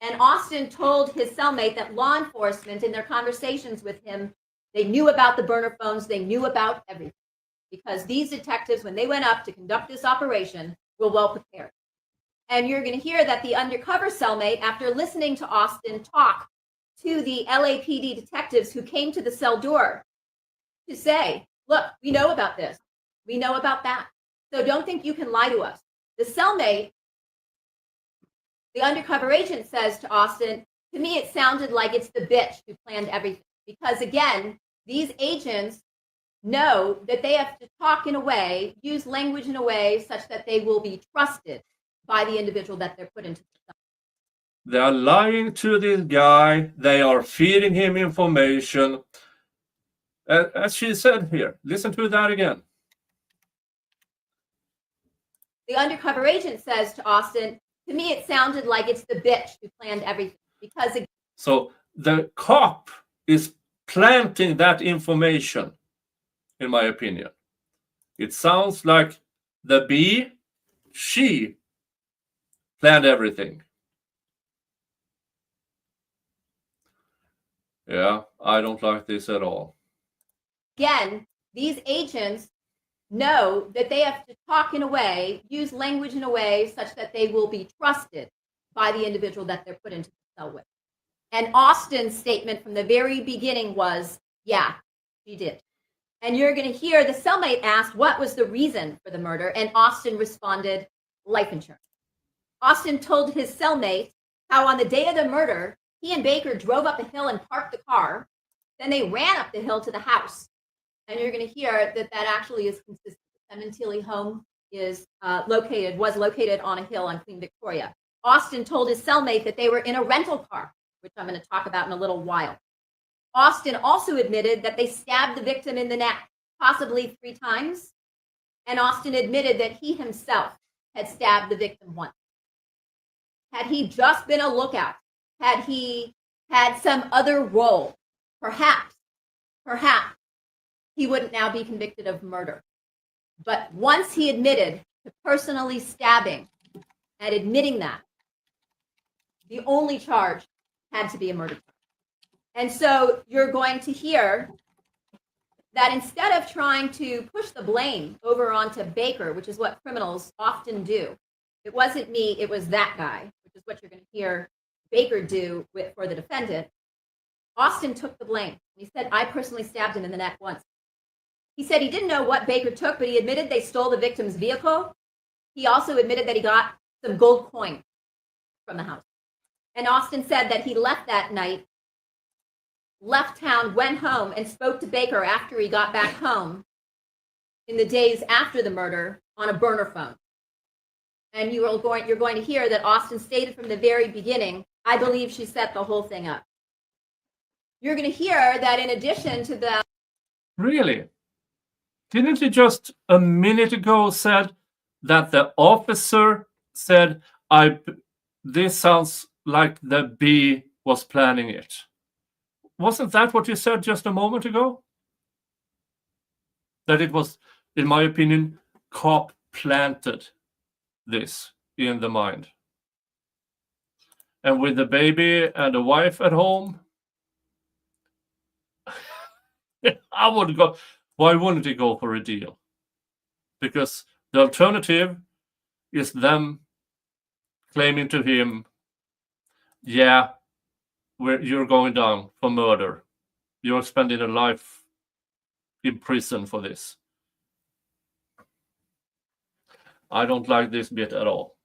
And Austin told his cellmate that law enforcement, in their conversations with him, they knew about the burner phones, they knew about everything. Because these detectives, when they went up to conduct this operation, were well prepared. And you're going to hear that the undercover cellmate, after listening to Austin talk to the LAPD detectives who came to the cell door to say, look, we know about this, we know about that. So don't think you can lie to us. The cellmate, the undercover agent, says to Austin, to me, it sounded like it's the bitch who planned everything. Because again, these agents know that they have to talk in a way, use language in a way such that they will be trusted by the individual that they're put into the cell. They are lying to this guy. They are feeding him information. As she said here, listen to that again. The undercover agent says to Austin, to me, it sounded like it's the bitch who planned everything. Because again, so the cop is planting that information, in my opinion. It sounds like the bee, she planned everything. Yeah, I don't like this at all. Again, these agents know that they have to talk in a way, use language in a way such that they will be trusted by the individual that they're put into the cell with. And Austin's statement from the very beginning was, yeah, she did. And you're going to hear the cellmate asked what was the reason for the murder, and Austin responded, life insurance. Austin told his cellmate how on the day of the murder, he and Baker drove up a hill and parked the car. Then they ran up the hill to the house. And you're going to hear that that actually is consistent. The Cementili home was located on a hill on Queen Victoria. Austin told his cellmate that they were in a rental car, which I'm going to talk about in a little while. Austin also admitted that they stabbed the victim in the neck, possibly 3 times. And Austin admitted that he himself had stabbed the victim once. Had he just been a lookout, had he had some other role, perhaps, he wouldn't now be convicted of murder. But once he admitted to personally stabbing and admitting that, the only charge had to be a murder charge. And so you're going to hear that instead of trying to push the blame over onto Baker, which is what criminals often do, it wasn't me, it was that guy, which is what you're going to hear Baker do for the defendant. Austin took the blame. He said, I personally stabbed him in the neck once. He said he didn't know what Baker took, but he admitted they stole the victim's vehicle. He also admitted that he got some gold coins from the house. And Austin said that he left that night, left town, went home, and spoke to Baker after he got back home in the days after the murder on a burner phone. And you're going to hear that Austin stated from the very beginning, I believe she set the whole thing up. You're going to hear that in addition to the... Really? Didn't you just a minute ago said that the officer said, this sounds like the B was planning it? Wasn't that what you said just a moment ago? That it was, in my opinion, cop planted this in the mind. And with the baby and the wife at home, I would go. Why wouldn't he go for a deal? Because the alternative is them claiming to him, yeah, you're going down for murder. You're spending a life in prison for this. I don't like this bit at all.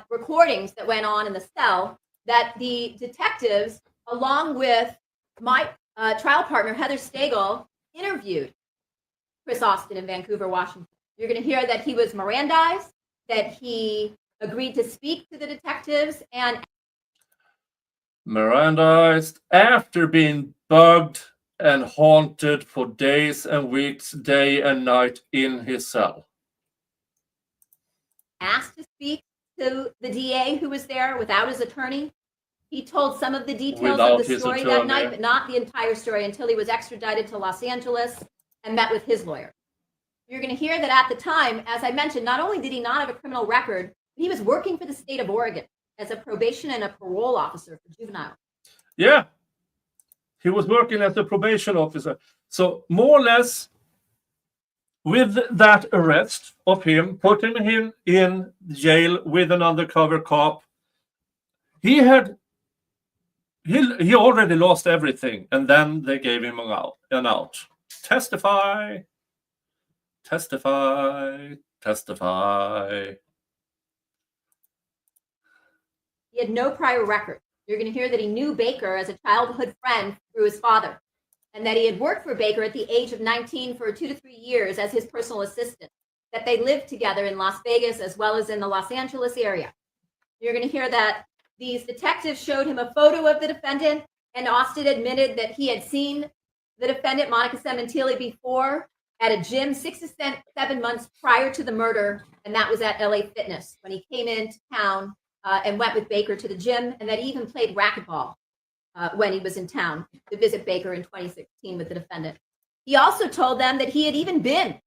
Recordings that went on in the cell that the detectives, along with my trial partner, Heather Stagel, interviewed Chris Austin in Vancouver, Washington. You're going to hear that he was Mirandized, that he agreed to speak to the detectives, and Mirandized after being bugged and haunted for days and weeks, day and night in his cell. asked to speak to the DA who was there without his attorney. He told some of the details Without of the his story attorney. that night, but not the entire story until he was extradited to Los Angeles and met with his lawyer. You're going to hear that at the time, as I mentioned, not only did he not have a criminal record, but he was working for the state of Oregon as a probation and a parole officer for juvenile. Yeah, he was working as a probation officer. So more or less, with that arrest of him, putting him in jail with an undercover cop, he already lost everything, and then they gave him an out. Testify. He had no prior record. You're going to hear that he knew Baker as a childhood friend through his father, and that he had worked for Baker at the age of 19 for 2 to 3 years as his personal assistant, that they lived together in Las Vegas as well as in the Los Angeles area. You're going to hear that these detectives showed him a photo of the defendant, and Austin admitted that he had seen the defendant, Monica Cementili, before at a gym 6 to 7 months prior to the murder, and that was at LA Fitness when he came into town and went with Baker to the gym, and that he even played racquetball when he was in town to visit Baker in 2016 with the defendant. He also told them that he had even been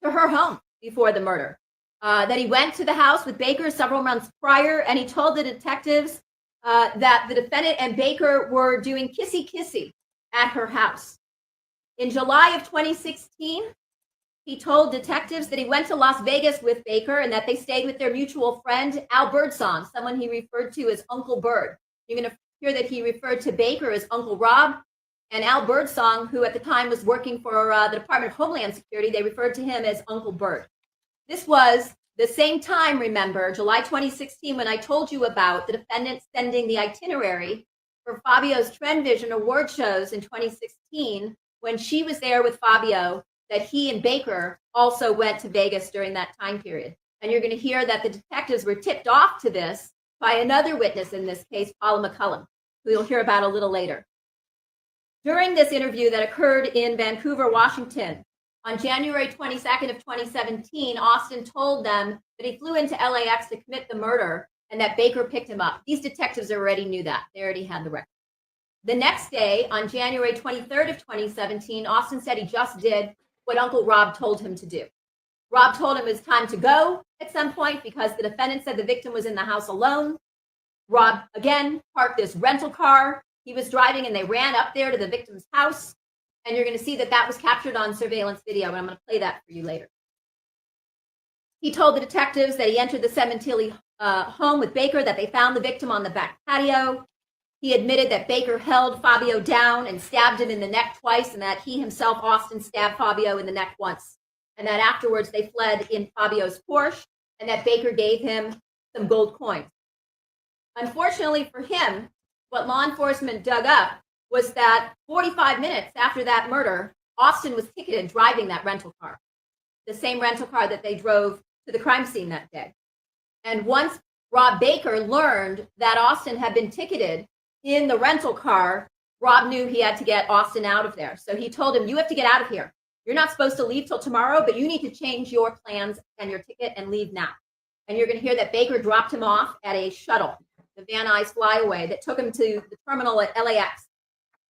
to her home before the murder, that he went to the house with Baker several months prior, and he told the detectives that the defendant and Baker were doing kissy-kissy at her house. In July of 2016, he told detectives that he went to Las Vegas with Baker and that they stayed with their mutual friend, Al Birdsong, someone he referred to as Uncle Bird. You're going to hear that he referred to Baker as Uncle Rob, and Al Birdsong, who at the time was working for the Department of Homeland Security, they referred to him as Uncle Bird. This was the same time, remember, July 2016, when I told you about the defendant sending the itinerary for Fabio's Trend Vision award shows in 2016, when she was there with Fabio, that he and Baker also went to Vegas during that time period. And you're going to hear that the detectives were tipped off to this by another witness in this case, Paula McCullum, who you'll hear about a little later. During this interview that occurred in Vancouver, Washington, on January 22nd of 2017, Austin told them that he flew into LAX to commit the murder and that Baker picked him up. These detectives already knew that. They already had the record. The next day, on January 23rd of 2017, Austin said he just did what Uncle Rob told him to do. Rob told him it was time to go at some point because the defendant said the victim was in the house alone. Rob, again, parked this rental car he was driving, and they ran up there to the victim's house. And you're going to see that that was captured on surveillance video, and I'm going to play that for you later. He told the detectives that he entered the Cementilli home with Baker, that they found the victim on the back patio. He admitted that Baker held Fabio down and stabbed him in the neck twice, and that he himself, Austin, stabbed Fabio in the neck once. And that afterwards they fled in Fabio's Porsche, and that Baker gave him some gold coins. Unfortunately for him, what law enforcement dug up was that 45 minutes after that murder, Austin was ticketed driving that rental car, the same rental car that they drove to the crime scene that day. And once Rob Baker learned that Austin had been ticketed in the rental car, Rob knew he had to get Austin out of there. So he told him, you have to get out of here. You're not supposed to leave till tomorrow, but you need to change your plans and your ticket and leave now. And you're going to hear that Baker dropped him off at a shuttle, the Van Nuys flyaway that took him to the terminal at LAX.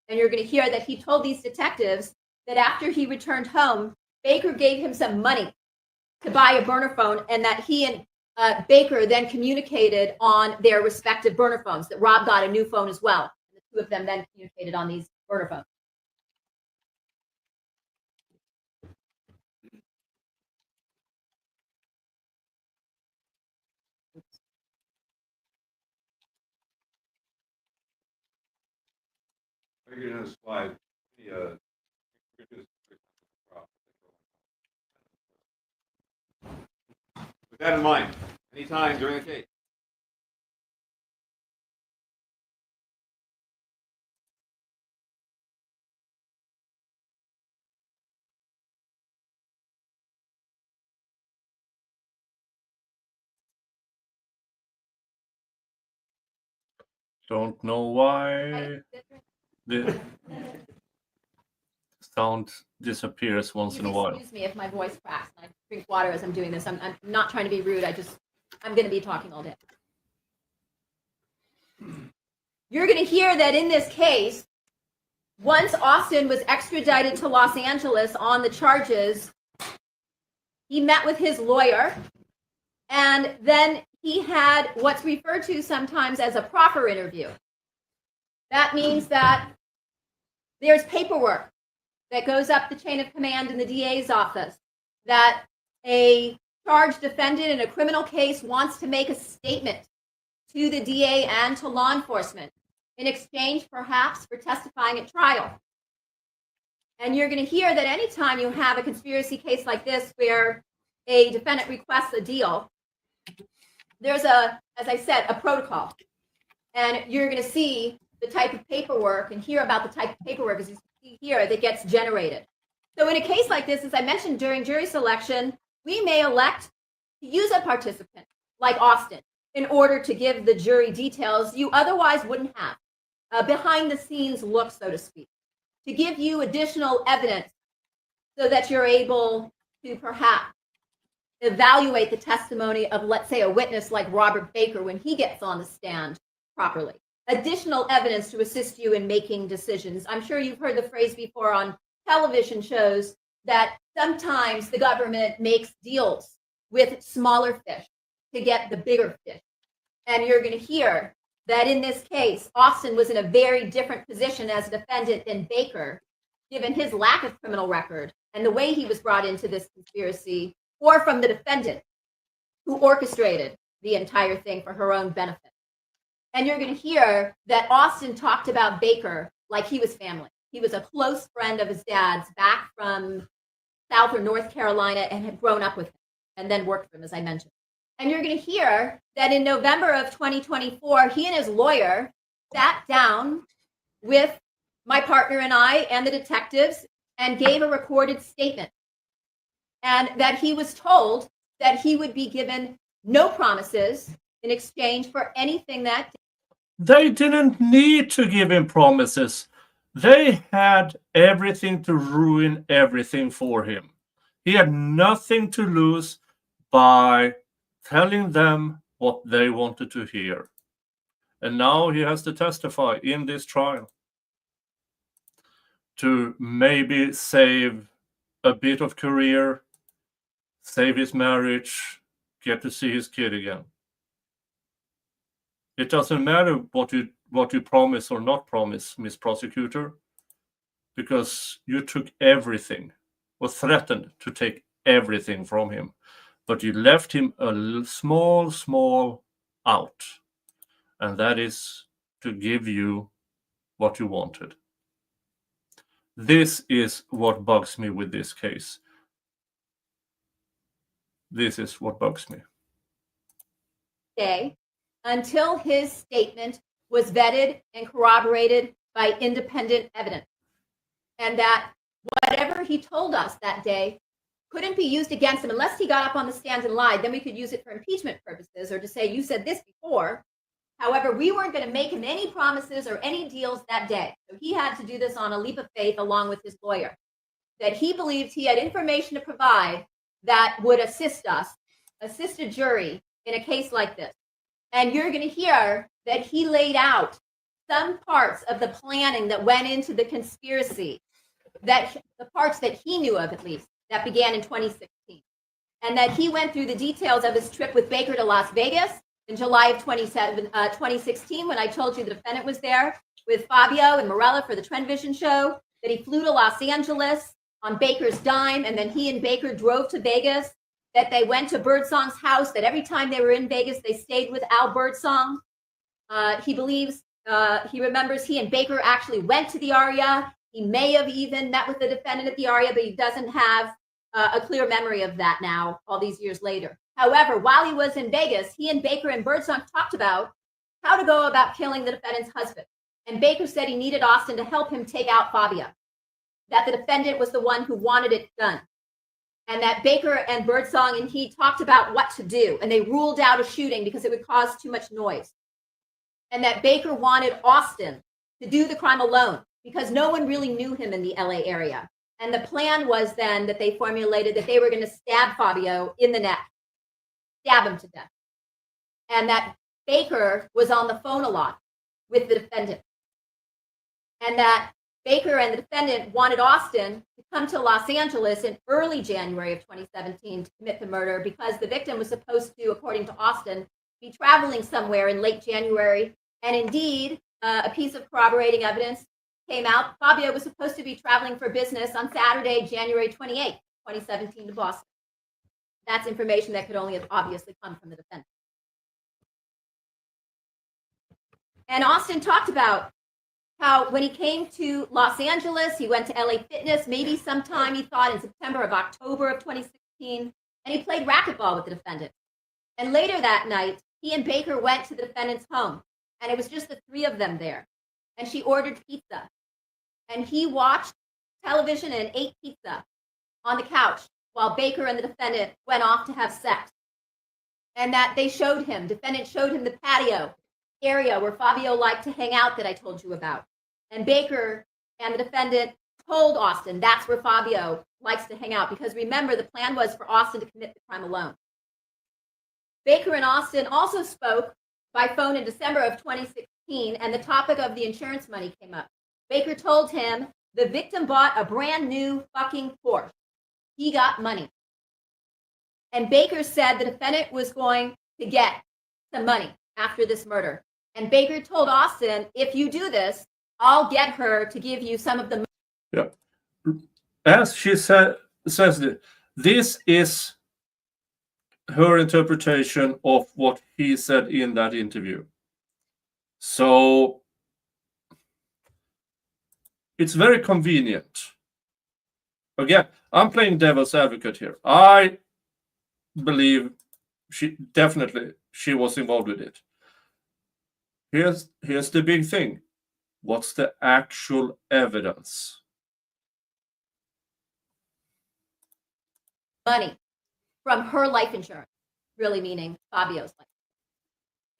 And you're going to hear that he told these detectives that after he returned home, Baker gave him some money to buy a burner phone, and that he and Baker then communicated on their respective burner phones, that Rob got a new phone as well. And the two of them then communicated on these burner phones. Figured in the slide, with that in mind, anytime during the case. Don't know why the sound disappears once in a while. Excuse me if my voice cracks. I drink water as I'm doing this. I'm not trying to be rude. I'm going to be talking all day. You're going to hear that in this case, once Austin was extradited to Los Angeles on the charges, he met with his lawyer, and then he had what's referred to sometimes as a proffer interview. That means that there's paperwork that goes up the chain of command in the DA's office, that a charged defendant in a criminal case wants to make a statement to the DA and to law enforcement in exchange perhaps for testifying at trial. And you're going to hear that anytime you have a conspiracy case like this where a defendant requests a deal, there's as I said, a protocol. And you're going to see the type of paperwork and hear about the type of paperwork, as you see here, that gets generated. So in a case like this, as I mentioned during jury selection, we may elect to use a participant like Austin in order to give the jury details you otherwise wouldn't have, behind the scenes look, so to speak, to give you additional evidence so that you're able to perhaps evaluate the testimony of, let's say, a witness like Robert Baker when he gets on the stand properly. Additional evidence to assist you in making decisions. I'm sure you've heard the phrase before on television shows that sometimes the government makes deals with smaller fish to get the bigger fish. And you're going to hear that in this case, Austin was in a very different position as a defendant than Baker, given his lack of criminal record and the way he was brought into this conspiracy, or from the defendant who orchestrated the entire thing for her own benefit. And you're going to hear that Austin talked about Baker like he was family. He was a close friend of his dad's back from South or North Carolina and had grown up with him and then worked for him, as I mentioned. And you're going to hear that in November of 2024, he and his lawyer sat down with my partner and I and the detectives and gave a recorded statement. And that he was told that he would be given no promises in exchange for anything that They didn't need to give him promises. They had everything to ruin everything for him. He had nothing to lose by telling them what they wanted to hear. And now he has to testify in this trial to maybe save a bit of career, save his marriage, get to see his kid again. It doesn't matter what you promise or not promise, Miss Prosecutor, because you took everything or threatened to take everything from him, but you left him a small out, and that is to give you what you wanted. This is what bugs me with this case. This is what bugs me. day until his statement was vetted and corroborated by independent evidence. And that whatever he told us that day couldn't be used against him unless he got up on the stand and lied. Then we could use it for impeachment purposes or to say, you said this before. However, we weren't going to make him any promises or any deals that day. So he had to do this on a leap of faith along with his lawyer, that he believed he had information to provide that would assist us, assist a jury in a case like this. And you're going to hear that he laid out some parts of the planning that went into the conspiracy, that the parts that he knew of, at least, that began in 2016. And that he went through the details of his trip with Baker to Las Vegas in July of 2016, when I told you the defendant was there with Fabio and Morella for the Trend Vision show, that he flew to Los Angeles on Baker's dime, and then he and Baker drove to Vegas, that they went to Birdsong's house, that every time they were in Vegas, they stayed with Al Birdsong. He believes, he remembers he and Baker actually went to the Aria. He may have even met with the defendant at the Aria, but he doesn't have a clear memory of that now, all these years later. However, while he was in Vegas, he and Baker and Birdsong talked about how to go about killing the defendant's husband. And Baker said he needed Austin to help him take out Fabio, that the defendant was the one who wanted it done. And that Baker and Birdsong and he talked about what to do, and they ruled out a shooting because it would cause too much noise. And that Baker wanted Austin to do the crime alone because no one really knew him in the LA area. And the plan was then that they formulated that they were going to stab Fabio in the neck, stab him to death. And that Baker was on the phone a lot with the defendant. And that Baker and the defendant wanted Austin to come to Los Angeles in early January of 2017 to commit the murder because the victim was supposed to, according to Austin, be traveling somewhere in late January. And indeed, a piece of corroborating evidence came out. Fabio was supposed to be traveling for business on Saturday, January 28, 2017 to Boston. That's information that could only have obviously come from the defendant. And Austin talked about how when he came to Los Angeles, he went to LA Fitness, maybe sometime he thought in September of October of 2016, and he played racquetball with the defendant. And later that night, he and Baker went to the defendant's home, and it was just the three of them there. And she ordered pizza. And he watched television and ate pizza on the couch while Baker and the defendant went off to have sex. And that they showed him, defendant showed him the patio area where Fabio liked to hang out that I told you about. And Baker and the defendant told Austin that's where Fabio likes to hang out because remember, the plan was for Austin to commit the crime alone. Baker and Austin also spoke by phone in December of 2016, and the topic of the insurance money came up. Baker told him the victim bought a brand new fucking Porsche. He got money. And Baker said the defendant was going to get some money after this murder. And Baker told Austin, if you do this, I'll get her to give you some of the money. Yeah. as she says, this is her interpretation of what he said in that interview. So it's very convenient. Again, I'm playing devil's advocate here. I believe she was involved with it. Here's the big thing. What's the actual evidence? Money from her life insurance, really meaning Fabio's life.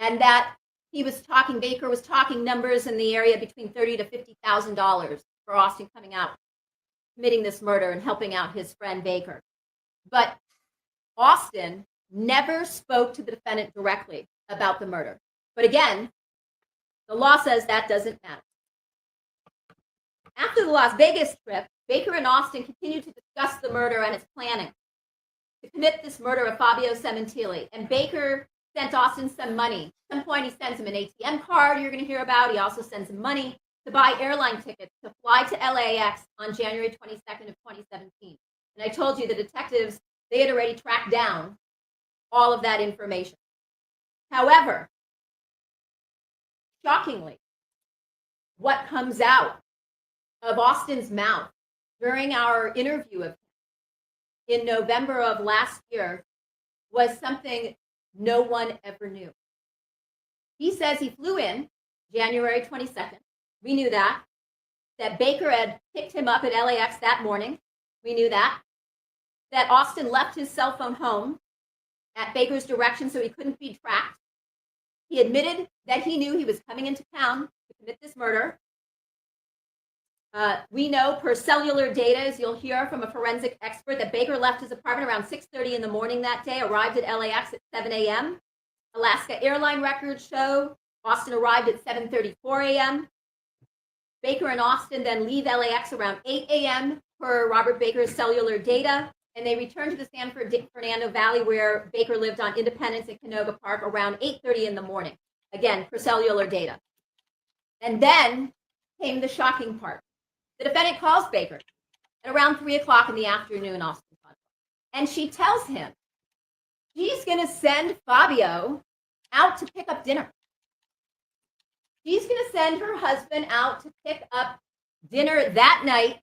And that Baker was talking numbers in the area between $30,000 to $50,000 for Austin coming out, committing this murder and helping out his friend Baker. But Austin never spoke to the defendant directly about the murder. But again, the law says that doesn't matter. After the Las Vegas trip, Baker and Austin continued to discuss the murder and its planning to commit this murder of Fabio Cementili. And Baker sent Austin some money. At some point, he sends him an ATM card you're going to hear about. He also sends him money to buy airline tickets to fly to LAX on January 22nd of 2017. And I told you the detectives, they had already tracked down all of that information. However, shockingly, what comes out of Austin's mouth during our interview of him in November of last year was something no one ever knew. He says he flew in January 22nd. We knew that Baker had picked him up at LAX that morning. We knew that Austin left his cell phone home at Baker's direction so he couldn't be tracked. He admitted that he knew he was coming into town to commit this murder. We know per cellular data, as you'll hear from a forensic expert, that Baker left his apartment around 6:30 in the morning that day, arrived at LAX at 7 a.m. Alaska airline records show Austin arrived at 7:34 a.m. Baker and Austin then leave LAX around 8 a.m. per Robert Baker's cellular data, and they return to the San Fernando Valley where Baker lived on Independence and Canoga Park around 8:30 in the morning, again, per cellular data. And then came the shocking part. The defendant calls Baker at around 3 o'clock in the afternoon, Austin, and she tells him she's going to send Fabio out to pick up dinner. She's going to send her husband out to pick up dinner that night,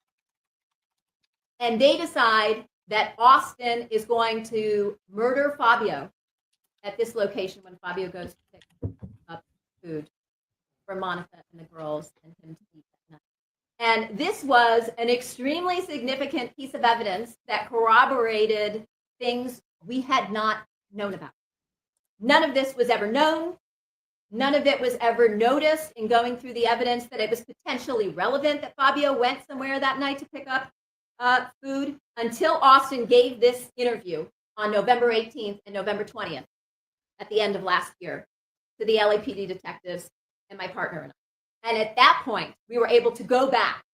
and they decide that Austin is going to murder Fabio at this location when Fabio goes to pick up food for Monica and the girls and him to eat that night. And this was an extremely significant piece of evidence that corroborated things we had not known about. None of this was ever known. None of it was ever noticed in going through the evidence that it was potentially relevant that Fabio went somewhere that night to pick up food until Austin gave this interview on November 18th and November 20th at the end of last year to the LAPD detectives and my partner and I. And at that point, we were able to go back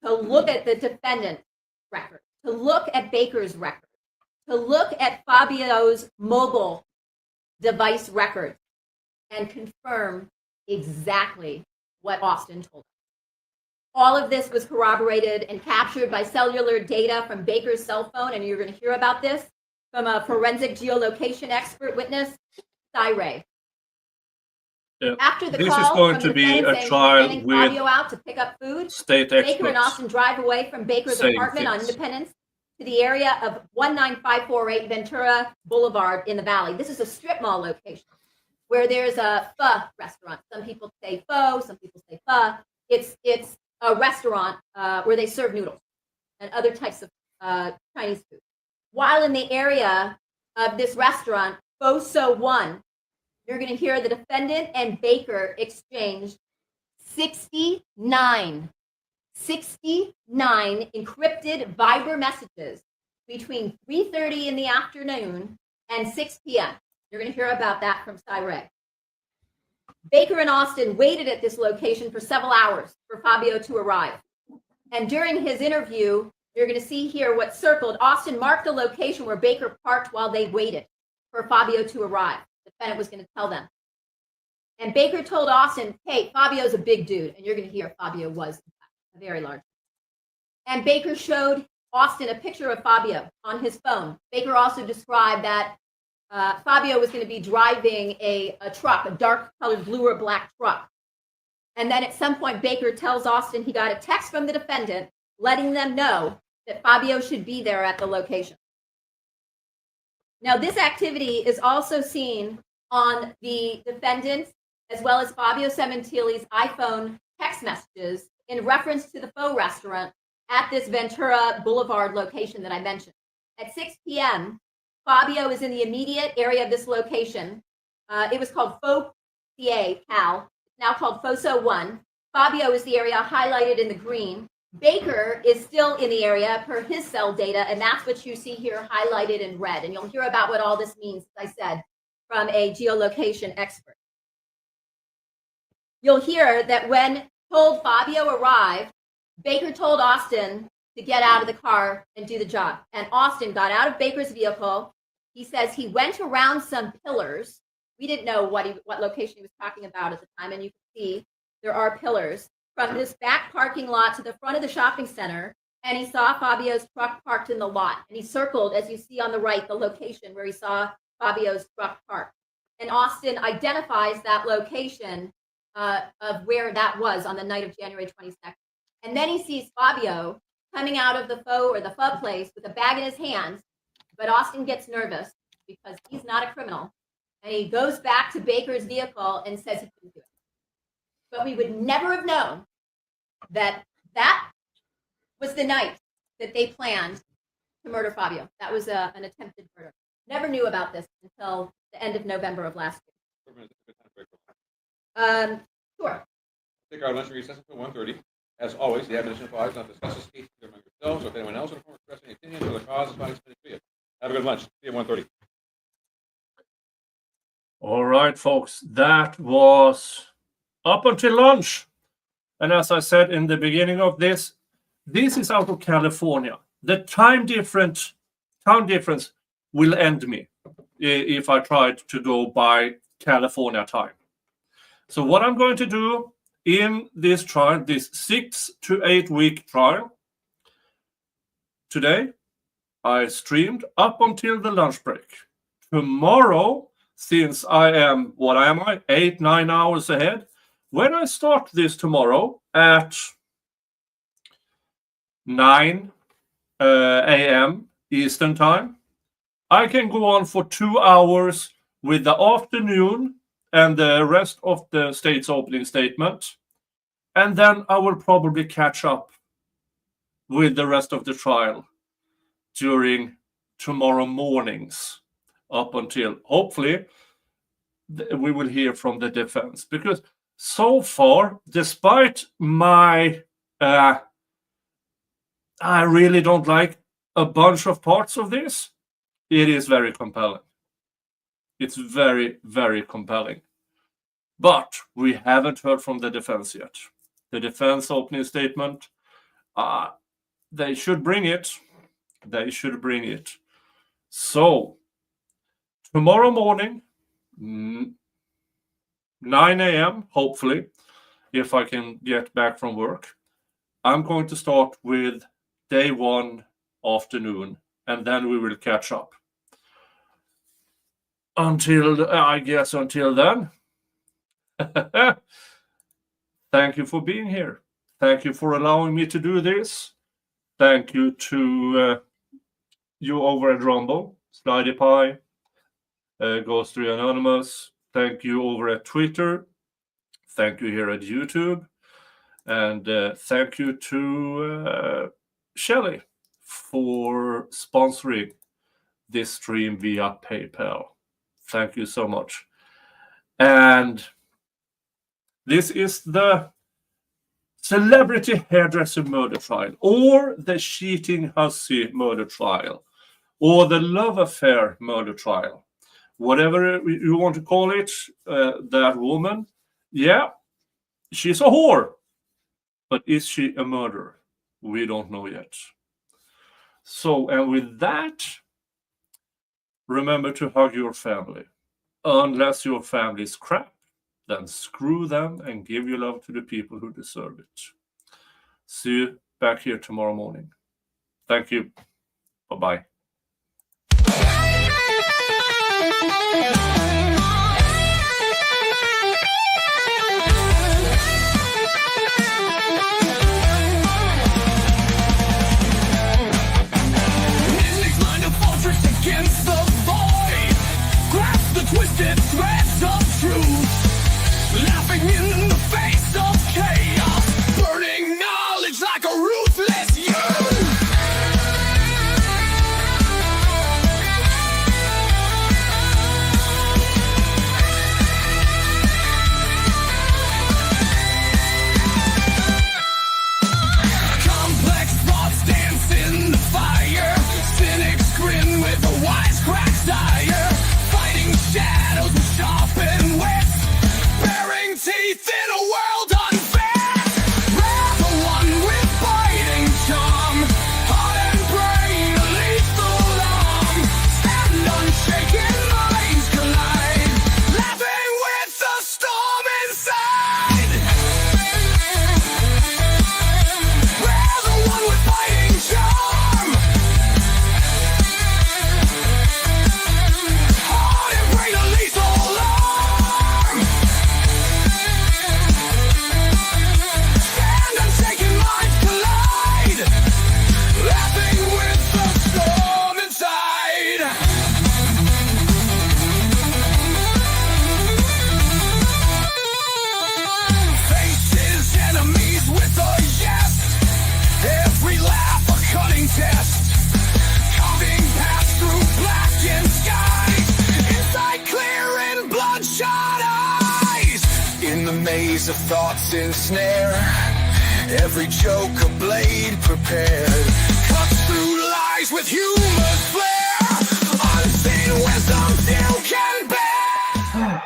to look at the defendant's record, to look at Baker's record, to look at Fabio's mobile device record and confirm exactly what Austin told us. All of this was corroborated and captured by cellular data from Baker's cell phone, and you're going to hear about this from a forensic geolocation expert witness, Cy Ray. Yeah. After the This call is going from to the be defendant a saying trial sending with Fabio out to pick up food, state Baker and experts. Austin drive away from Baker's saying apartment on things. Independence to the area of 19548 Ventura Boulevard in the Valley. This is a strip mall location where there's a pho restaurant. Some people say pho, some people say pho. It's a restaurant where they serve noodles and other types of Chinese food. While in the area of this restaurant, Foso 1, you're going to hear the defendant and Baker exchanged 69 encrypted Viber messages between 3:30 in the afternoon and 6 p.m. You're going to hear about that from Cy Ray. Baker and Austin waited at this location for several hours for Fabio to arrive. And during his interview, you're going to see here what's circled. Austin marked a location where Baker parked while they waited for Fabio to arrive. The defendant was going to tell them. And Baker told Austin, hey, Fabio's a big dude. And you're going to hear Fabio was a very large. And Baker showed Austin a picture of Fabio on his phone. Baker also described that Fabio was going to be driving a truck, a dark colored blue or black truck. And then at some point, Baker tells Austin he got a text from the defendant letting them know that Fabio should be there at the location. Now, this activity is also seen on the defendant's as well as Fabio Sementili's iPhone text messages in reference to the Faux restaurant at this Ventura Boulevard location that I mentioned. At 6 p.m., Fabio is in the immediate area of this location. It was called Faux Cal, now called FOSO 1. Fabio is the area highlighted in the green. Baker is still in the area per his cell data, and that's what you see here highlighted in red. And you'll hear about what all this means, as I said, from a geolocation expert. You'll hear that when told Fabio arrived, Baker told Austin to get out of the car and do the job. And Austin got out of Baker's vehicle. He says he went around some pillars. We didn't know what location he was talking about at the time, and you can see there are pillars from this back parking lot to the front of the shopping center, and he saw Fabio's truck parked in the lot. And he circled, as you see on the right, the location where he saw Fabio's truck parked. And Austin identifies that location of where that was on the night of January 22nd. And then he sees Fabio coming out of the Faux or the FUB place with a bag in his hand, but Austin gets nervous because he's not a criminal. And he goes back to Baker's vehicle and says he couldn't do it. But we would never have known that that was the night that they planned to murder Fabio. That was an attempted murder. Never knew about this until the end of November of last year. Sure. Take our lunch recess until 1:30. As always, the admonition applies not to discuss this case among yourselves or if anyone else in the form express any opinions or the cause is not explained to you. Have a good lunch. See you at 1:30. All right, folks, that was up until lunch. And as I said in the beginning of this is out of California. The time difference will end me if I tried to go by California time. So what I'm going to do in this trial, this 6 to 8 week trial, today I streamed up until the lunch break. Tomorrow, since I am, 8-9 hours ahead, when I start this tomorrow at 9 a.m. Eastern time, I can go on for 2 hours with the afternoon and the rest of the state's opening statement. And then I will probably catch up with the rest of the trial during tomorrow mornings up until, hopefully, we will hear from the defense. Because so far, despite my, I really don't like a bunch of parts of this, it is very compelling. It's very, very compelling. But we haven't heard from the defense yet. The defense opening statement, they should bring it. They should bring it. So, tomorrow morning, 9 a.m., hopefully, if I can get back from work, I'm going to start with day 1 afternoon, and then we will catch up. Until then, thank you for being here. Thank you for allowing me to do this. Thank you to you over at Rumble, Slidey Pie, Ghost3 Anonymous. Thank you over at Twitter. Thank you here at YouTube. And thank you to Shelley for sponsoring this stream via PayPal. Thank you so much. And this is the celebrity hairdresser murder trial, or the cheating Hussy murder trial, or the love affair murder trial. Whatever you want to call it, that woman, yeah, she's a whore. But is she a murderer? We don't know yet. So, and with that, remember to hug your family. Unless your family is crap, then screw them and give your love to the people who deserve it. See you back here tomorrow morning. Thank you. Bye-bye. His mind a fortress against the void. Grasp the twisted threads of truth. Laughing in the face of chaos. Burning knowledge like a ruthless youth. Complex thoughts dance in the fire. Cynics grin with a wisecrack's ire. Fighting shadows with sharpened wits. Baring teeth in a world unfair. We're the one with biting charm. Heart and brain a lethal arm. Stand unshaken, minds collide. Laughing with the storm inside. We're the one with fighting charm. Heart and brain a lethal arm. Stand unshaken, minds collide. Laughing with the storm inside. Face his enemies with a yes. Every laugh a cutting test. Carving paths through blackened skies. Inside clear and bloodshot eyes. In the maze of thoughts ensnare. Every joke a blade prepared. Cuts through lies with humor's flair. Unseen wisdom still can bear.